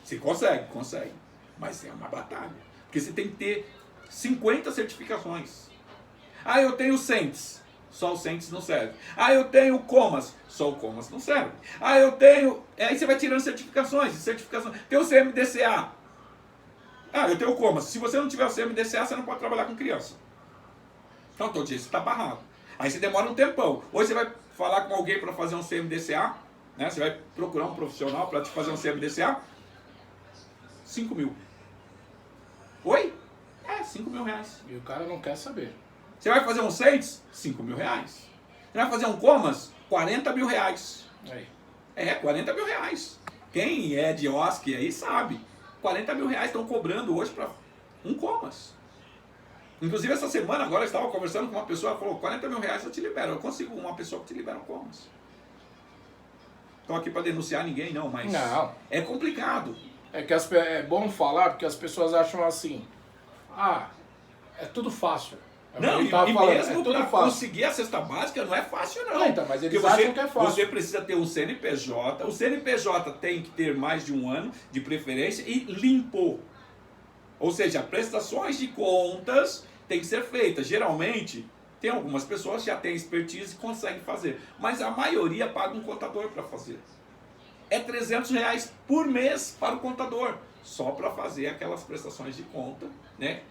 Você consegue, consegue. Mas é uma batalha. Porque você tem que ter 50 certificações. Ah, eu tenho CENTES. Só o CENTES não serve. Ah, eu tenho COMAS. Só o COMAS não serve. Ah, eu tenho... Aí você vai tirando certificações. Tem o CMDCA. Ah, eu tenho o COMAS. Se você não tiver o CMDCA, você não pode trabalhar com criança. Então, todo dia você está barrado. Aí você demora um tempão. Hoje você vai falar com alguém para fazer um CMDCA, né? Você vai procurar um profissional para te fazer um CMDCA, 5 mil. Oi? 5 mil reais. E o cara não quer saber. Você vai fazer um CENTES? 5 mil reais. Você vai fazer um COMAS? 40 mil reais. Aí. 40 mil reais. Quem é de OSC aí sabe. 40 mil reais estão cobrando hoje para um COMAS. Inclusive essa semana agora eu estava conversando com uma pessoa, ela falou, 40 mil reais eu te libero. Eu consigo uma pessoa que te libera um COMAS. Estou aqui para denunciar ninguém não, mas não. É complicado. É bom falar porque as pessoas acham assim, é tudo fácil. Não, e falando, mesmo para conseguir a cesta básica não é fácil não. Então, mas eles acham que é fácil. Você precisa ter um CNPJ, o CNPJ tem que ter mais de 1 ano de preferência e limpo. Ou seja, prestações de contas tem que ser feitas. Geralmente, tem algumas pessoas que já têm expertise e conseguem fazer, mas a maioria paga um contador para fazer. É 300 reais por mês para o contador, só para fazer aquelas prestações de conta, né?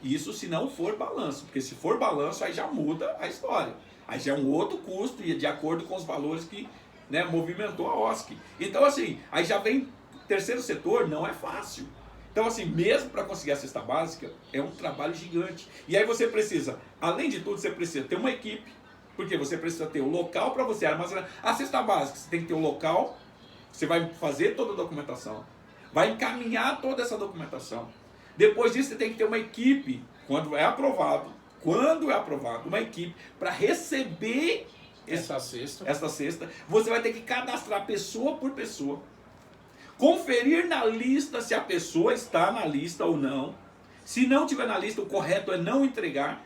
Isso se não for balanço, porque se for balanço aí já muda a história. Aí já é um outro custo e de acordo com os valores que, né, movimentou a OSC. Então assim, aí já vem terceiro setor, não é fácil. Então assim, mesmo para conseguir a cesta básica, é um trabalho gigante. E aí você precisa, além de tudo, você precisa ter uma equipe, porque você precisa ter o local para você armazenar. A cesta básica, você tem que ter o local, você vai fazer toda a documentação, vai encaminhar toda essa documentação. Depois disso, você tem que ter uma equipe, quando é aprovado, uma equipe para receber essa cesta. Você vai ter que cadastrar pessoa por pessoa, conferir na lista se a pessoa está na lista ou não. Se não tiver na lista, o correto é não entregar.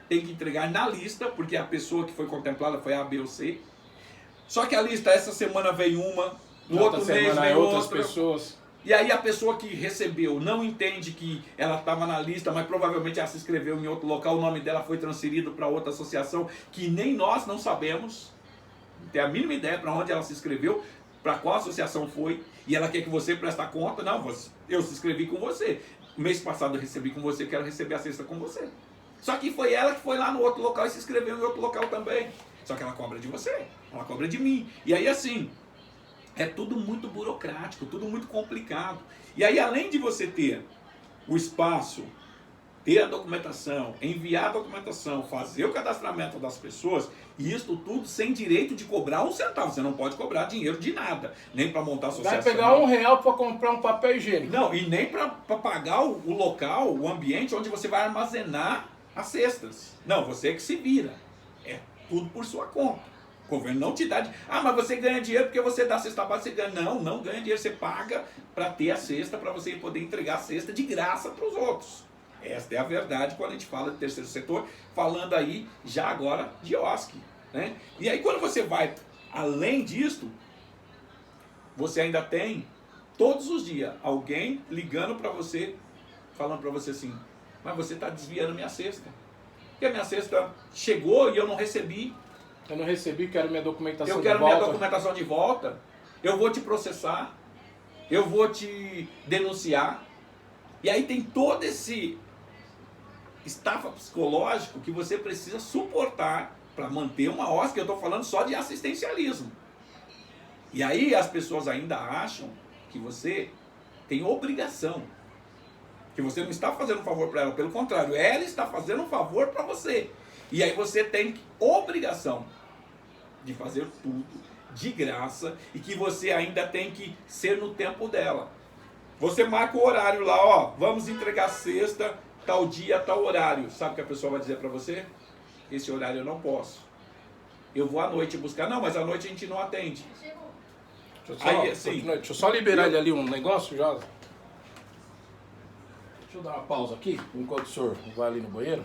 Tem que entregar na lista, porque a pessoa que foi contemplada foi A, B ou C. Só que a lista, essa semana veio uma, no outro mês veio outras outra. pessoas. E aí a pessoa que recebeu não entende que ela estava na lista, mas provavelmente ela se inscreveu em outro local, o nome dela foi transferido para outra associação, que nem nós não sabemos, não tem a mínima ideia para onde ela se inscreveu, para qual associação foi, e ela quer que você preste conta. Não, eu se inscrevi com você, mês passado eu recebi com você, quero receber a cesta com você. Só que foi ela que foi lá no outro local e se inscreveu em outro local também. Só que ela cobra de você, ela cobra de mim. E aí assim, é tudo muito burocrático, tudo muito complicado. E aí, além de você ter o espaço, ter a documentação, enviar a documentação, fazer o cadastramento das pessoas, e isso tudo sem direito de cobrar um centavo. Você não pode cobrar dinheiro de nada, nem para montar associação. Vai pegar R$1 para comprar um papel higiênico. Não, e nem para pagar o local, o ambiente onde você vai armazenar as cestas. Não, você que se vira. É tudo por sua conta. O governo não te dá mas você ganha dinheiro porque você dá a cesta básica, você ganha. Não ganha dinheiro, você paga para ter a cesta, para você poder entregar a cesta de graça para os outros. Esta é a verdade quando a gente fala de terceiro setor, falando aí já agora de OSC, né? E aí quando você vai além disto, você ainda tem todos os dias alguém ligando para você, falando para você assim, mas você está desviando minha cesta. Porque a minha cesta chegou e eu não recebi. Eu não recebi, quero minha documentação de volta. Eu quero minha documentação de volta. Eu vou te processar. Eu vou te denunciar. E aí tem todo esse estafa psicológico que você precisa suportar para manter uma OSC. Eu estou falando só de assistencialismo. E aí as pessoas ainda acham que você tem obrigação. Que você não está fazendo um favor para ela. Pelo contrário, ela está fazendo um favor para você. E aí você tem obrigação de fazer tudo de graça e que você ainda tem que ser no tempo dela. Você marca o horário lá, ó, vamos entregar sexta, tal dia, tal horário. Sabe o que a pessoa vai dizer para você? Esse horário eu não posso. Eu vou à noite buscar. Não, mas à noite a gente não atende. Deixa eu só liberar ele ali um negócio, já. Deixa eu dar uma pausa aqui, enquanto o senhor vai ali no banheiro.